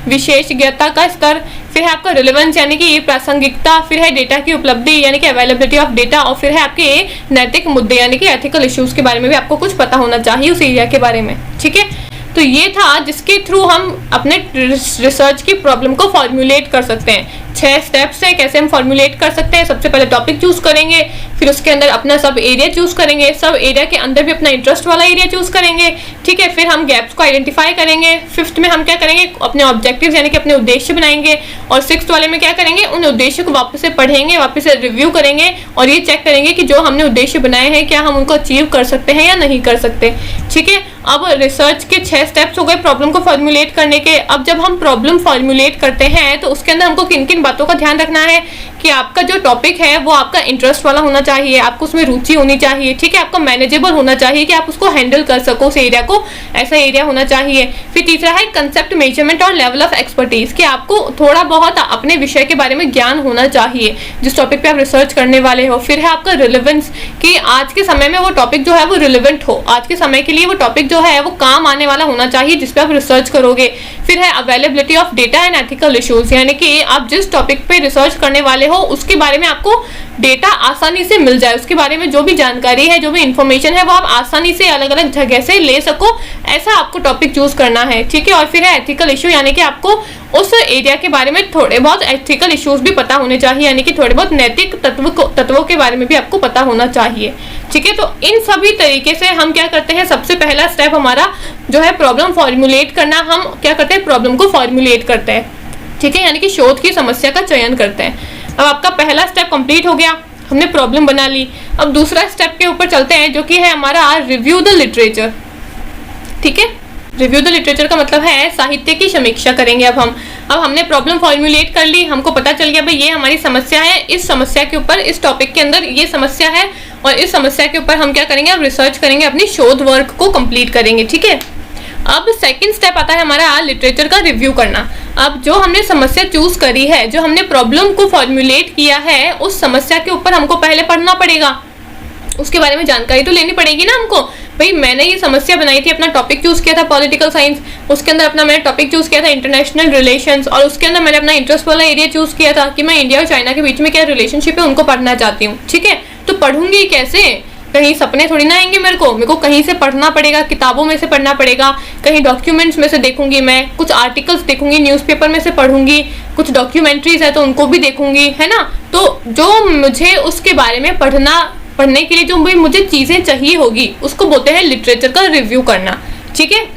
विशेषज्ञता का स्तर। फिर है आपका रिलेवेंस, यानी कि ये प्रासंगिकता। फिर है डेटा की उपलब्धि, यानी कि अवेलेबिलिटी ऑफ डेटा। और फिर है आपके नैतिक मुद्दे, यानी कि एथिकल इश्यूज के बारे में भी आपको कुछ पता होना चाहिए उस एरिया के बारे में, ठीक है। तो ये था जिसके थ्रू हम अपने रिसर्च की प्रॉब्लम को फॉर्मुलेट कर सकते हैं। 6 स्टेप्स है कैसे हम फॉर्मुलेट कर सकते हैं। सबसे पहले टॉपिक चूज करेंगे, फिर उसके अंदर अपना सब एरिया चूज करेंगे, सब एरिया के अंदर भी अपना इंटरेस्ट वाला एरिया चूज करेंगे, ठीक है। फिर हम गैप्स को आइडेंटिफाई करेंगे। फिफ्थ में हम क्या करेंगे, अपने ऑब्जेक्टिव्स यानी कि अपने उद्देश्य बनाएंगे। और सिक्स्थ वाले में क्या करेंगे, उन उद्देश्य को वापस से पढ़ेंगे, वापस से रिव्यू करेंगे और ये चेक करेंगे कि जो हमने उद्देश्य बनाए हैं क्या हम उनको अचीव कर सकते हैं या नहीं कर सकते, ठीक है। अब रिसर्च के 6 स्टेप्स हो गए प्रॉब्लम को फॉर्मुलेट करने के। अब जब हम प्रॉब्लम फॉर्मुलेट करते हैं तो उसके अंदर हमको किन किन बातों का ध्यान रखना है कि आपका जो टॉपिक है वो आपका इंटरेस्ट वाला होना चाहिए, आपको उसमें रुचि होनी चाहिए, ठीक है। आपका मैनेजेबल होना चाहिए कि आप उसको हैंडल कर सको, उस एरिया को, ऐसा एरिया होना चाहिए। फिर तीसरा है कंसेप्ट मेजरमेंट और लेवल ऑफ एक्सपर्टीज, कि आपको थोड़ा बहुत अपने विषय के बारे में ज्ञान होना चाहिए जिस टॉपिक पे आप रिसर्च करने वाले हो। फिर है आपका रिलेवेंस, कि आज के समय में वो टॉपिक जो है वो रिलेवेंट हो, आज के समय के लिए वो टॉपिक जो है वो काम आने वाला होना चाहिए जिस पे आप रिसर्च करोगे। फिर है availability of data and ethical issues, यानी कि आप जिस टॉपिक पे रिसर्च करने वाले हो उसके बारे में आपको डेटा आसानी से मिल जाए, उसके बारे में जो भी जानकारी है, जो भी इंफॉर्मेशन है वो आप आसानी से अलग अलग जगह से ले सको, ऐसा आपको टॉपिक चूज करना है, ठीक है। और फिर है एथिकल इशू, यानी कि आपको उस एरिया के बारे में थोड़े बहुत एथिकल इश्यूज भी पता होने चाहिए, यानी कि थोड़े बहुत नैतिक तत्वों के बारे में भी आपको पता होना चाहिए, ठीक है। तो इन सभी तरीके से हम क्या करते हैं, सबसे पहला स्टेप हमारा जो है प्रॉब्लम फॉर्मुलेट करना, हम क्या करते हैं प्रॉब्लम को फॉर्मुलेट करते हैं, ठीक है, यानी कि शोध की समस्या का चयन करते हैं। अब आपका पहला स्टेप कंप्लीट हो गया, हमने प्रॉब्लम बना ली। अब दूसरा स्टेप के ऊपर चलते हैं जो कि है हमारा रिव्यू द लिटरेचर, ठीक है। रिव्यू द लिटरेचर का मतलब है साहित्य की समीक्षा करेंगे। अब हमने प्रॉब्लम फॉर्मुलेट कर ली, हमको पता चल गया भाई ये हमारी समस्या है, इस समस्या के ऊपर, इस टॉपिक के अंदर ये समस्या है और इस समस्या के ऊपर हम क्या करेंगे, अब रिसर्च करेंगे, अपनी शोध वर्क को कंप्लीट करेंगे, ठीक है। अब सेकंड स्टेप आता है हमारा लिटरेचर का रिव्यू करना। अब जो हमने समस्या चूज करी है, जो हमने प्रॉब्लम को फॉर्मुलेट किया है, उस समस्या के ऊपर हमको पहले पढ़ना पड़ेगा, उसके बारे में जानकारी तो लेनी पड़ेगी ना हमको, भाई मैंने ये समस्या बनाई थी, अपना टॉपिक चूज किया था पॉलिटिकल साइंस, उसके अंदर अपना मैंने टॉपिक चूज किया था इंटरनेशनल रिलेशंस, और उसके अंदर मैंने अपना इंटरेस्ट वाला एरिया चूज किया था कि मैं इंडिया और चाइना के बीच में क्या रिलेशनशिप है उनको पढ़ना चाहती हूँ। ठीक है, तो पढ़ूंगी कैसे? कहीं सपने थोड़ी ना आएंगे मेरे को कहीं से पढ़ना पड़ेगा, किताबों में से पढ़ना पड़ेगा, कहीं डॉक्यूमेंट्स में से देखूंगी, मैं कुछ आर्टिकल्स देखूंगी, न्यूज़पेपर में से पढ़ूंगी, कुछ डॉक्यूमेंट्रीज है तो उनको भी देखूंगी, है ना। तो जो मुझे उसके बारे में पढ़ने के लिए जो मुझे चीजें चाहिए होगी उसको बोलते हैं लिटरेचर का रिव्यू करना। ठीक है,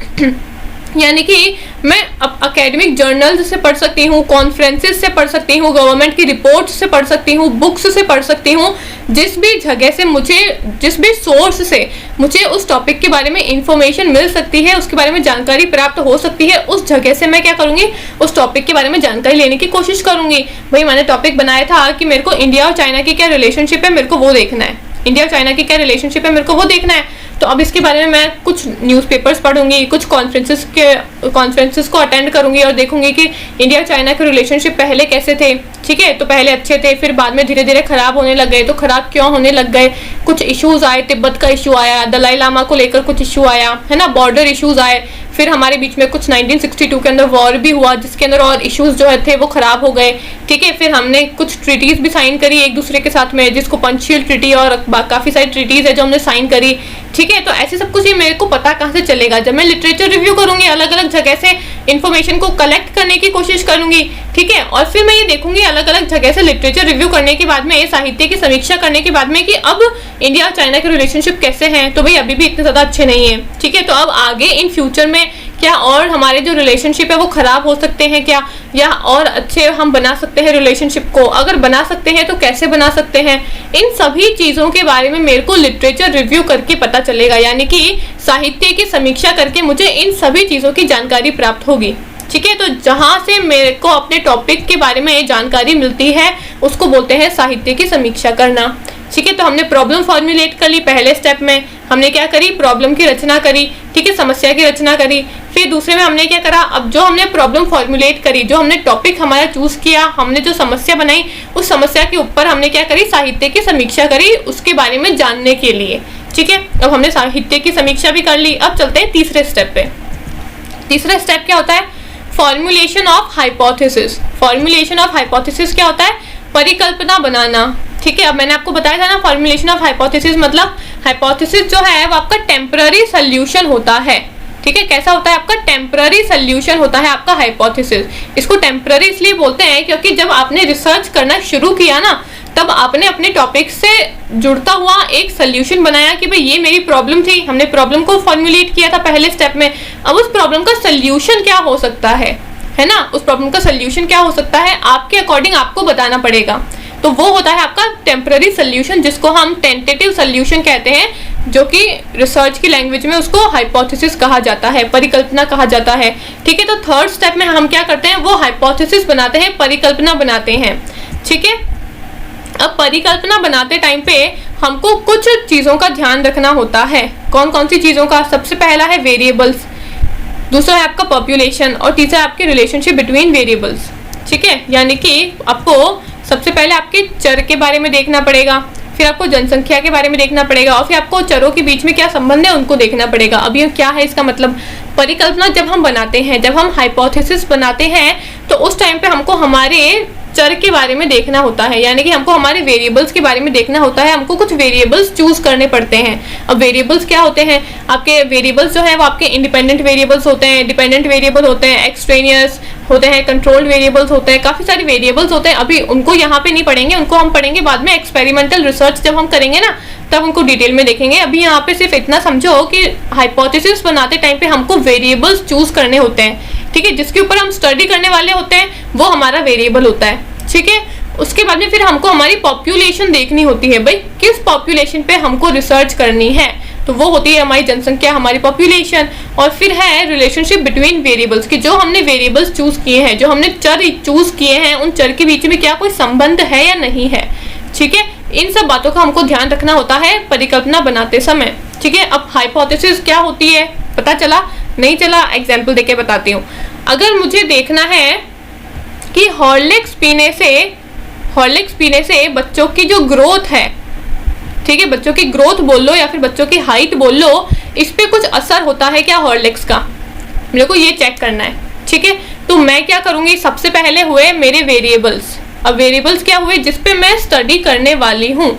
यानी कि मैं एकेडमिक जर्नल्स से पढ़ सकती हूँ, कॉन्फ्रेंसेस से पढ़ सकती हूँ, गवर्नमेंट की रिपोर्ट्स से पढ़ सकती हूँ, बुक्स से पढ़ सकती हूँ, जिस भी जगह से मुझे, जिस भी सोर्स से मुझे उस टॉपिक के बारे में इंफॉर्मेशन मिल सकती है, उसके बारे में जानकारी प्राप्त हो सकती है, उस जगह से मैं क्या करूँगी, उस टॉपिक के बारे में जानकारी लेने की कोशिश करूँगी। भाई मैंने टॉपिक बनाया था कि मेरे को इंडिया और चाइना की क्या रिलेशनशिप है, मेरे को वो देखना है, इंडिया और चाइना की क्या रिलेशनशिप है मेरे को वो देखना है। तो अब इसके बारे में मैं कुछ न्यूज़पेपर्स पढ़ूंगी, कुछ कॉन्फ्रेंसेस को अटेंड करूंगी और देखूंगी कि इंडिया और चाइना के रिलेशनशिप पहले कैसे थे। ठीक है, तो पहले अच्छे थे, फिर बाद में धीरे धीरे खराब होने लग गए। तो खराब क्यों होने लग गए? कुछ इश्यूज आए, तिब्बत का इशू आया, दलाई लामा को लेकर कुछ इशू आया, है ना, बॉर्डर इश्यूज आए, फिर हमारे बीच में कुछ 1962 के अंदर वॉर भी हुआ जिसके अंदर और इश्यूज जो थे वो खराब हो गए। ठीक है, फिर हमने कुछ ट्रीटीज भी साइन करी एक दूसरे के साथ में, जिसको पंचशील ट्रीटी और काफी सारी ट्रीटीज है जो हमने साइन करी। ठीक है, तो ऐसे सब कुछ ये मेरे को पता कहाँ से चलेगा? जब मैं लिटरेचर रिव्यू करूंगी, अलग अलग जगह से इन्फॉर्मेशन को कलेक्ट करने की कोशिश करूंगी। ठीक है, और फिर मैं ये देखूंगी अलग अलग जगह से लिटरेचर रिव्यू करने के बाद में, साहित्य की समीक्षा करने के बाद में कि अब इंडिया और चाइना के रिलेशनशिप कैसे हैं। तो भाई अभी भी इतने ज्यादा अच्छे नहीं है। ठीक है, तो अब आगे इन फ्यूचर में क्या और हमारे जो रिलेशनशिप है वो खराब हो सकते हैं क्या, या और अच्छे हम बना सकते हैं रिलेशनशिप को? अगर बना सकते हैं तो कैसे बना सकते हैं? इन सभी चीजों के बारे में मेरे को लिटरेचर रिव्यू करके पता चलेगा, यानी कि साहित्य की समीक्षा करके मुझे इन सभी चीजों की जानकारी प्राप्त होगी। ठीक है, तो जहां से मेरे को अपने टॉपिक के बारे में जानकारी मिलती है उसको बोलते हैं साहित्य की समीक्षा करना। ठीक है, तो हमने प्रॉब्लम फॉर्मुलेट कर ली, पहले स्टेप में हमने क्या करी, प्रॉब्लम की रचना करी। ठीक है, समस्या की रचना करी। फिर दूसरे में हमने क्या करा, अब जो हमने प्रॉब्लम फॉर्मुलेट करी, जो हमने टॉपिक हमारा चूज किया, हमने जो समस्या बनाई, उस समस्या के ऊपर हमने क्या करी, साहित्य की समीक्षा करी उसके बारे में जानने के लिए। ठीक है, अब हमने साहित्य की समीक्षा भी कर ली। अब चलते हैं तीसरे स्टेप पे। तीसरा स्टेप क्या होता है? Formulation of hypothesis. Formulation of hypothesis क्या होता है? परिकल्पना बनाना। ठीक है, अब मैंने आपको बताया था ना, फॉर्मुलेशन ऑफ हाइपोथेसिस मतलब हाइपोथेसिस जो है वो आपका टेम्पररी सोल्यूशन होता है। ठीक है, कैसा होता है? आपका टेम्पररी सोल्यूशन होता है आपका हाइपोथेसिस। इसको टेम्पररी इसलिए बोलते हैं क्योंकि जब आपने रिसर्च करना शुरू किया ना, तब आपने अपने टॉपिक से जुड़ता हुआ एक सोल्यूशन बनाया कि भाई ये मेरी प्रॉब्लम थी, हमने प्रॉब्लम को फॉर्मुलेट किया था पहले स्टेप में। अब उस प्रॉब्लम का सोल्यूशन क्या हो सकता है ना, उस प्रॉब्लम का सोल्यूशन क्या हो सकता है आपके अकॉर्डिंग आपको बताना पड़ेगा। तो वो होता है आपका टेम्पररी सोल्यूशन, जिसको हम टेंटेटिव सोल्यूशन कहते हैं, जो कि रिसर्च की लैंग्वेज में उसको हाइपोथेसिस कहा जाता है, परिकल्पना कहा जाता है। ठीक है, तो थर्ड स्टेप में हम क्या करते हैं, वो हाइपोथेसिस बनाते हैं, परिकल्पना बनाते हैं। ठीक है, अब परिकल्पना बनाते टाइम पे हमको कुछ चीजों का ध्यान रखना होता है। कौन कौन सी चीजों का? सबसे पहला है वेरिएबल्स, दूसरा है आपका पॉपुलेशन, और तीसरा है आपके रिलेशनशिप बिटवीन वेरिएबल्स। ठीक है, यानी कि आपको सबसे पहले आपके चर के बारे में देखना पड़ेगा, फिर आपको जनसंख्या के बारे में देखना पड़ेगा, और फिर आपको चरों के बीच में क्या संबंध है उनको देखना पड़ेगा। अब ये क्या है इसका मतलब? परिकल्पना जब हम बनाते हैं, जब हम हाइपोथेसिस बनाते हैं, तो उस टाइम पे हमको हमारे चर के बारे में देखना होता है, यानी कि हमको हमारे वेरिएबल्स के बारे में देखना होता है। हमको कुछ वेरिएबल्स चूज करने पड़ते हैं। अब वेरिएबल्स क्या होते हैं? आपके वेरिएबल्स जो है वो आपके इंडिपेंडेंट वेरिएबल्स होते हैं, डिपेंडेंट वेरिएबल होते हैं, एक्सट्रेनियस होते हैं, कंट्रोल्ड वेरिएबल्स होते हैं, काफी सारे वेरिएबल्स होते हैं। अभी उनको यहाँ पे नहीं पढ़ेंगे, उनको हम पढ़ेंगे बाद में। एक्सपेरिमेंटल रिसर्च जब हम करेंगे ना, तब उनको डिटेल में देखेंगे। अभी यहाँ पे सिर्फ इतना समझो कि हाइपोथेसिस बनाते टाइम पे हमको वेरिएबल्स चूज करने होते हैं। ठीक है, जिसके ऊपर हम स्टडी करने वाले होते हैं वो हमारा वेरिएबल होता है। ठीक है, उसके बाद में फिर हमको हमारी पॉपुलेशन देखनी होती है। भाई किस पॉपुलेशन पे हमको रिसर्च करनी है, तो वो होती है हमारी जनसंख्या, हमारी पॉपुलेशन। और फिर है रिलेशनशिप बिटवीन वेरिएबल्स, कि जो हमने वेरिएबल्स चूज किए हैं, जो हमने चर चूज किए हैं, उन चर के बीच में क्या कोई संबंध है या नहीं है। ठीक है, इन सब बातों का हमको ध्यान रखना होता है परिकल्पना बनाते समय। ठीक है, अब हाइपोथेसिस क्या होती है पता चला? नहीं चला? एग्जाम्पल देके बताती हूँ। अगर मुझे देखना है कि हॉर्लिक्स पीने से बच्चों की जो ग्रोथ है, ठीक है, बच्चों की ग्रोथ बोल लो या फिर बच्चों की हाइट बोल लो, इस पे कुछ असर होता है क्या हॉर्लिक्स का, मेरे को ये चेक करना है, ठीक है। तो मैं क्या करूंगी, सबसे पहले हुए मेरे वेरिएबल्स। अब वेरिएबल्स क्या हुए, जिसपे मैं स्टडी करने वाली हूँ।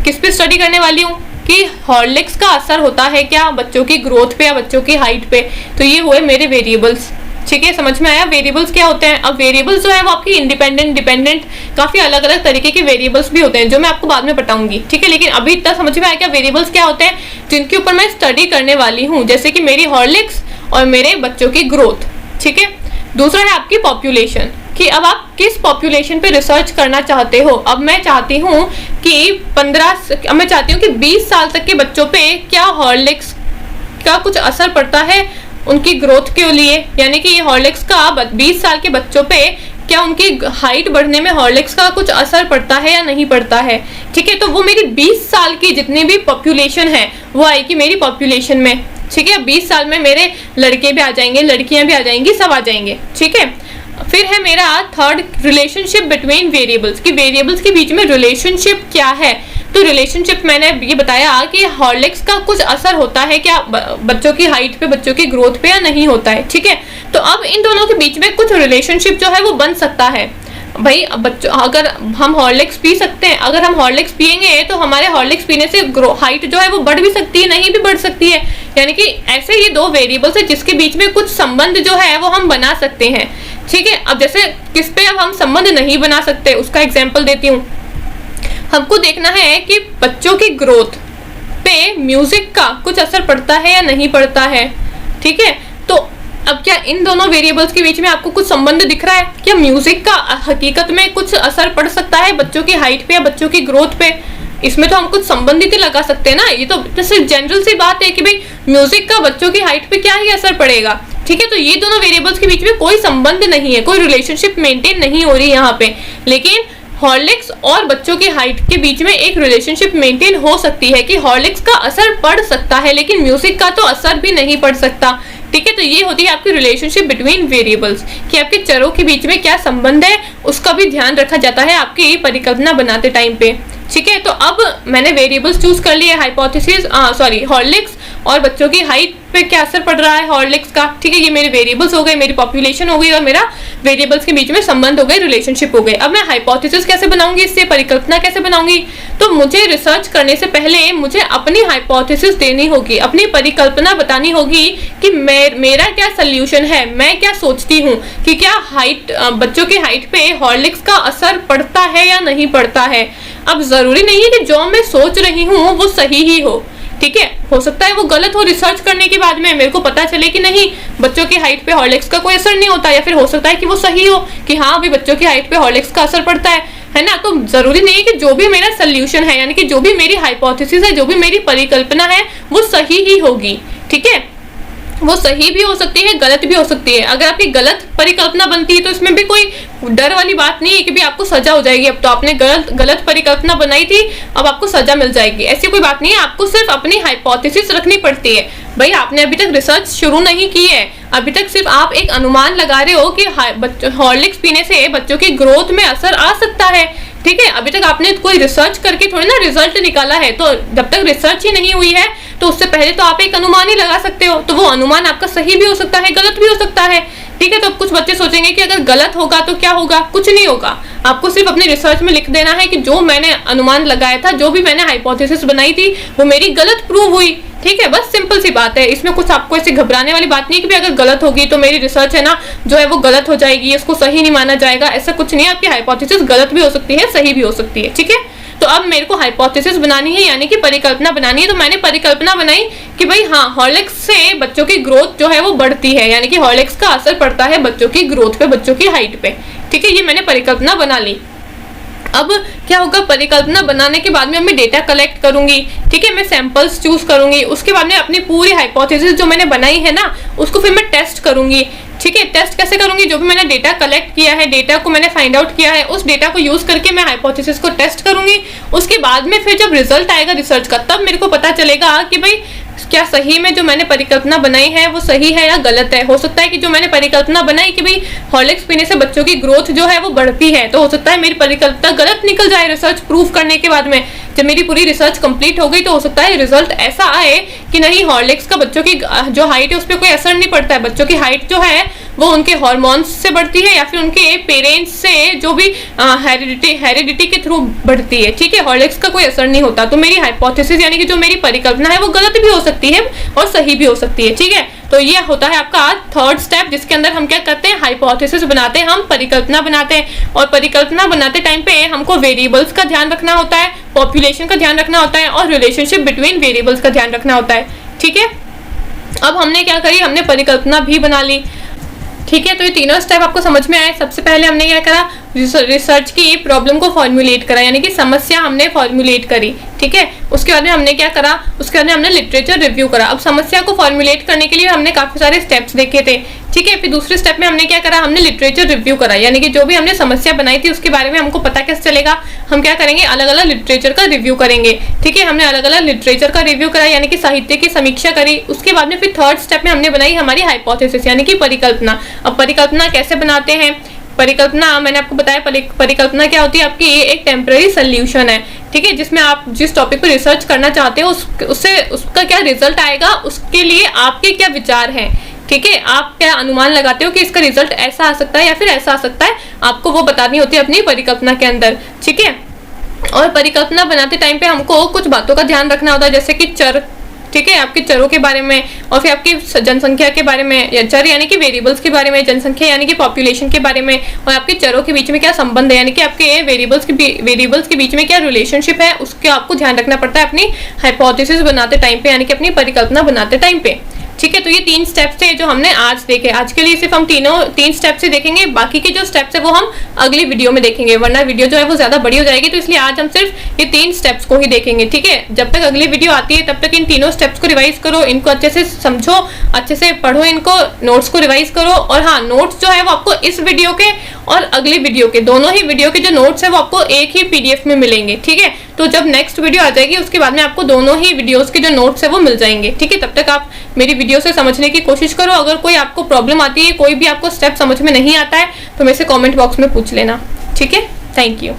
किस पे स्टडी करने वाली हूँ कि हॉर्लिक्स का असर होता है क्या बच्चों की ग्रोथ पे या बच्चों की हाइट पे। तो ये हुए मेरे वेरिएबल्स, ठीक है। समझ में आया वेरिएबल्स क्या होते हैं। अब वेरिएबल्स जो है वो आपकी इंडिपेंडेंट, डिपेंडेंट, काफी अलग अलग तरीके के वेरिएबल्स भी होते हैं जो मैं आपको बाद में बताऊंगी, ठीक है। लेकिन अभी इतना समझ में आया क्या वेरिएबल्स क्या होते हैं जिनके ऊपर मैं स्टडी करने वाली हूँ, जैसे कि मेरी हॉर्लिक्स और मेरे बच्चों की ग्रोथ, ठीक है। दूसरा है आपकी पॉपुलेशन, कि अब आप किस पॉपुलेशन पे रिसर्च करना चाहते हो। अब मैं चाहती हूँ कि 20 साल तक के बच्चों पे क्या हॉर्लिक्स का कुछ असर पड़ता है उनकी ग्रोथ के लिए, यानी कि हॉर्लिक्स का 20 साल के बच्चों पे क्या उनकी हाइट बढ़ने में हॉर्लिक्स का कुछ असर पड़ता है या नहीं पड़ता है, ठीक है। तो वो मेरी 20 साल की जितनी भी पॉपुलेशन है वो आएगी मेरी पॉपुलेशन में, ठीक है। 20 साल में मेरे लड़के भी आ जाएंगे, लड़कियां भी आ जाएंगी, सब आ जाएंगे, ठीक है। फिर है मेरा थर्ड रिलेशनशिप बिटवीन वेरिएबल्स, कि वेरिएबल्स के बीच में रिलेशनशिप क्या है। तो रिलेशनशिप मैंने ये बताया कि हॉर्लिक्स का कुछ असर होता है क्या बच्चों की हाइट पे, बच्चों की ग्रोथ पे, या नहीं होता है, ठीक है। तो अब इन दोनों के बीच में कुछ रिलेशनशिप जो है वो बन सकता है। भाई बच्चों, अगर हम हॉर्लिक्स पी सकते हैं, अगर हम हॉर्लिक्स पियेंगे तो हमारे हॉर्लिक्स पीने से हाइट जो है वो बढ़ भी सकती है, नहीं भी बढ़ सकती है। यानी कि ऐसे ये दो वेरिएबल्स है जिसके बीच में कुछ संबंध जो है वो हम बना सकते हैं, ठीक है। अब जैसे किस पे अब हम संबंध नहीं बना सकते उसका एग्जाम्पल देती हूँ। हमको देखना है कि बच्चों की ग्रोथ पे म्यूजिक का कुछ असर पड़ता है या नहीं पड़ता है, ठीक है। तो अब क्या इन दोनों वेरिएबल्स के बीच में आपको कुछ संबंध दिख रहा है क्या म्यूजिक का हकीकत में कुछ असर पड़ सकता है बच्चों की हाइट पे या बच्चों की ग्रोथ पे। इसमें तो हम कुछ संबंधित ही लगा सकते हैं ना, ये तो सिर्फ जनरल सी बात है कि भाई म्यूजिक का बच्चों की हाइट पे क्या ही असर पड़ेगा, ठीक है। तो ये दोनों वेरिएबल्स के बीच में कोई संबंध नहीं है, कोई रिलेशनशिप मेंटेन नहीं हो रही यहाँ पे। लेकिन हॉर्लिक्स और बच्चों की हाइट के बीच में एक रिलेशनशिप मेंटेन हो सकती है कि हॉर्लिक्स का असर पड़ सकता है लेकिन म्यूजिक का तो असर भी नहीं पड़ सकता, ठीक है। तो ये होती है आपकी रिलेशनशिप बिटवीन वेरिएबल्स, कि आपके चरों के बीच में क्या संबंध है उसका भी ध्यान रखा जाता है आपकी परिकल्पना बनाते टाइम पे, ठीक है। तो अब मैंने वेरिएबल्स चूज कर लिए, हाइपोथेसिस हॉर्लिक्स और बच्चों की हाइट पे क्या असर पड़ रहा है हॉर्लिक्स का, ठीक है। ये मेरे वेरिएबल्स हो गए, मेरी पॉपुलेशन हो गई और मेरा वेरिएबल्स के बीच में संबंध हो गए, रिलेशनशिप हो गए। अब मैं हाइपोथेसिस कैसे बनाऊंगी, इससे परिकल्पना कैसे बनाऊंगी। तो मुझे रिसर्च करने से पहले मुझे अपनी हाइपोथेसिस देनी होगी, अपनी परिकल्पना बतानी होगी कि मेरा क्या सोल्यूशन है, मैं क्या सोचती हूँ कि क्या बच्चों की हाइट पे हॉर्लिक्स का असर पड़ता है या नहीं पड़ता है। अब जरूरी नहीं है कि जो मैं सोच रही हूँ वो सही ही हो, ठीक है। हो सकता है वो गलत हो, रिसर्च करने के बाद में मेरे को पता चले कि नहीं बच्चों की हाइट पे हॉर्लिक्स का कोई असर नहीं होता, या फिर हो सकता है कि वो सही हो कि हाँ अभी बच्चों की हाइट पे हॉर्लिक्स का असर पड़ता है ना। तो जरूरी नहीं है कि जो भी मेरा सोल्यूशन है, यानी कि जो भी मेरी हाइपोथेसिस है, जो भी मेरी परिकल्पना है वो सही ही होगी, ठीक है। वो सही भी हो सकती है, गलत भी हो सकती है। अगर आपकी गलत परिकल्पना बनती है तो इसमें भी कोई डर वाली बात नहीं है कि भी आपको सजा हो जाएगी, अब तो आपने गलत परिकल्पना बनाई थी अब आपको सजा मिल जाएगी, ऐसी कोई बात नहीं है। आपको सिर्फ अपनी हाइपोथेसिस रखनी पड़ती है। भाई आपने अभी तक रिसर्च शुरू नहीं की है, अभी तक सिर्फ आप एक अनुमान लगा रहे हो कि हॉर्लिक्स पीने से बच्चों की ग्रोथ में असर आ सकता है, ठीक है। अभी तक आपने कोई रिसर्च करके थोड़ी ना रिजल्ट निकाला है, तो जब तक रिसर्च ही नहीं हुई है तो उससे पहले तो आप एक अनुमान ही लगा सकते हो। तो वो अनुमान आपका सही भी हो सकता है, गलत भी हो सकता है, ठीक है। तो कुछ बच्चे सोचेंगे कि अगर गलत होगा तो क्या होगा, कुछ नहीं होगा। आपको सिर्फ अपनी रिसर्च में लिख देना है कि जो मैंने अनुमान लगाया था, जो भी मैंने हाइपोथेसिस बनाई थी वो मेरी गलत प्रूव हुई, ठीक है। बस सिंपल सी बात है, इसमें कुछ आपको ऐसे घबराने वाली बात नहीं है कि अगर गलत होगी तो मेरी रिसर्च है ना जो है वो गलत हो जाएगी, इसको सही नहीं माना जाएगा, ऐसा कुछ नहीं है। आपकी हाइपोथेसिस गलत भी हो सकती है, सही भी हो सकती है, ठीक है। तो अब मेरे को हाइपोथेसिस बनानी है, यानी कि परिकल्पना बनानी है। तो मैंने परिकल्पना बनाई कि भाई हाँ हॉर्लिक्स से बच्चों की ग्रोथ जो है वो बढ़ती है, यानी कि हॉर्लिक्स का असर पड़ता है बच्चों की ग्रोथ पे, बच्चों की हाइट पे, ठीक है। ये मैंने परिकल्पना बना ली। अब क्या होगा, परिकल्पना बनाने के बाद में मैं डेटा कलेक्ट करूंगी, ठीक है। मैं सैंपल्स चूज करूंगी, उसके बाद में अपनी पूरी हाइपोथेसिस जो मैंने बनाई है ना उसको फिर मैं टेस्ट करूंगी, ठीक है। टेस्ट कैसे करूंगी, जो भी मैंने डेटा कलेक्ट किया है, डेटा को मैंने फाइंड आउट किया है, उस डेटा को यूज करके मैं हाइपोथेसिस को टेस्ट करूंगी। उसके बाद में फिर जब रिजल्ट आएगा रिसर्च का, तब मेरे को पता चलेगा कि भाई क्या सही में जो मैंने परिकल्पना बनाई है वो सही है या गलत है। हो सकता है कि जो मैंने परिकल्पना बनाई कि भाई हॉर्लिक्स पीने से बच्चों की ग्रोथ जो है वो बढ़ती है, तो हो सकता है मेरी परिकल्पना गलत निकल जाए रिसर्च प्रूफ करने के बाद में। जब मेरी पूरी रिसर्च कंप्लीट हो गई तो हो सकता है रिजल्ट ऐसा आए कि नहीं, हॉर्लिक्स का बच्चों की जो हाइट है उस पर कोई असर नहीं पड़ता है, बच्चों की हाइट जो है वो उनके हार्मोन्स से बढ़ती है या फिर उनके पेरेंट्स से जो भी हेरिडिटी के थ्रू बढ़ती है, ठीक है, हॉर्लिक्स का कोई असर नहीं होता। तो मेरी हाइपोथेसिस यानी कि जो मेरी परिकल्पना है वो गलत भी हो सकती है और सही भी हो सकती है, ठीक है। तो ये होता है आपका आज थर्ड स्टेप, जिसके अंदर हम क्या करते हैं, हाइपोथेसिस बनाते हैं, हम परिकल्पना बनाते हैं। और परिकल्पना बनाते टाइम पे हमको वेरिएबल्स का ध्यान रखना होता है, पॉपुलेशन का ध्यान रखना होता है और रिलेशनशिप बिटवीन वेरिएबल्स का ध्यान रखना होता है, ठीक है। अब हमने क्या करी, हमने परिकल्पना भी बना ली, ठीक है। तो ये तीनों स्टेप आपको समझ में आए। सबसे पहले हमने क्या करा, रिसर्च की प्रॉब्लम को फॉर्मुलेट करा, यानी कि समस्या हमने फॉर्मुलेट करी, ठीक है। उसके बाद में हमने क्या करा, उसके बाद में हमने लिटरेचर रिव्यू करा। अब समस्या को फॉर्मुलेट करने के लिए हमने काफी सारे स्टेप्स देखे थे, ठीक है। फिर दूसरे स्टेप में हमने क्या करा, हमने लिटरेचर रिव्यू करा, यानी कि जो भी हमने समस्या बनाई थी उसके बारे में हमको पता कैसे चलेगा, हम क्या करेंगे, अलग अलग लिटरेचर का रिव्यू करेंगे, ठीक है। हमने अलग अलग लिटरेचर का रिव्यू करा, यानी कि साहित्य की समीक्षा करी। उसके बाद में फिर थर्ड स्टेप में हमने बनाई हमारी हाइपोथेसिस, यानी कि परिकल्पना। अब परिकल्पना कैसे बनाते हैं, परिकल्पना मैंने आपको बताया, परिकल्पना क्या होती है, आपकी एक टेम्पररी सोल्यूशन है, ठीक है, जिसमें आप जिस टॉपिक पर रिसर्च करना चाहते हो उसका क्या रिजल्ट आएगा, उसके लिए आपके क्या विचार हैं, ठीक है। आप क्या अनुमान लगाते हो कि इसका रिजल्ट ऐसा आ सकता है या फिर ऐसा आ सकता है, आपको वो बतानी होती है अपनी परिकल्पना के अंदर, ठीक है। और परिकल्पना बनाते टाइम पे हमको कुछ बातों का ध्यान रखना होता है, जैसे कि चर, ठीक है, आपके चरों के बारे में, और फिर आपकी जनसंख्या के बारे में, या चर यानी कि वेरिएबल्स के बारे में, जनसंख्या यानी कि पॉपुलेशन के बारे में, और आपके चरों के बीच में क्या संबंध है, यानी कि आपके वेरिएबल्स के बीच में क्या रिलेशनशिप है, उसके आपको ध्यान रखना पड़ता है अपनी हाइपोथेसिस बनाते टाइम पे, यानी कि अपनी परिकल्पना बनाते टाइम पे, ठीक है। तो ये 3 स्टेप्स थे जो हमने आज देखे। आज के लिए सिर्फ हम 3 स्टेप्स ही देखेंगे, बाकी के जो स्टेप्स है वो हम अगली वीडियो में देखेंगे, वरना वीडियो जो है वो ज्यादा बड़ी हो जाएगी। तो इसलिए आज हम सिर्फ ये 3 स्टेप्स को ही देखेंगे, ठीक है। जब तक अगली वीडियो आती है तब तक इन तीनों स्टेप्स को रिवाइज करो, इनको अच्छे से समझो, अच्छे से पढ़ो, इनको नोट्स को रिवाइज करो। और हाँ, नोट्स जो है वो आपको इस वीडियो के और अगली वीडियो के, दोनों ही वीडियो के जो नोट्स है वो आपको एक ही PDF में मिलेंगे, ठीक है। तो जब नेक्स्ट वीडियो आ जाएगी उसके बाद में आपको दोनों ही वीडियोस के जो नोट्स है वो मिल जाएंगे, ठीक है। तब तक आप मेरी वीडियो से समझने की कोशिश करो। अगर कोई आपको प्रॉब्लम आती है, कोई भी आपको स्टेप समझ में नहीं आता है, तो मेरे से कमेंट बॉक्स में पूछ लेना, ठीक है। Thank you.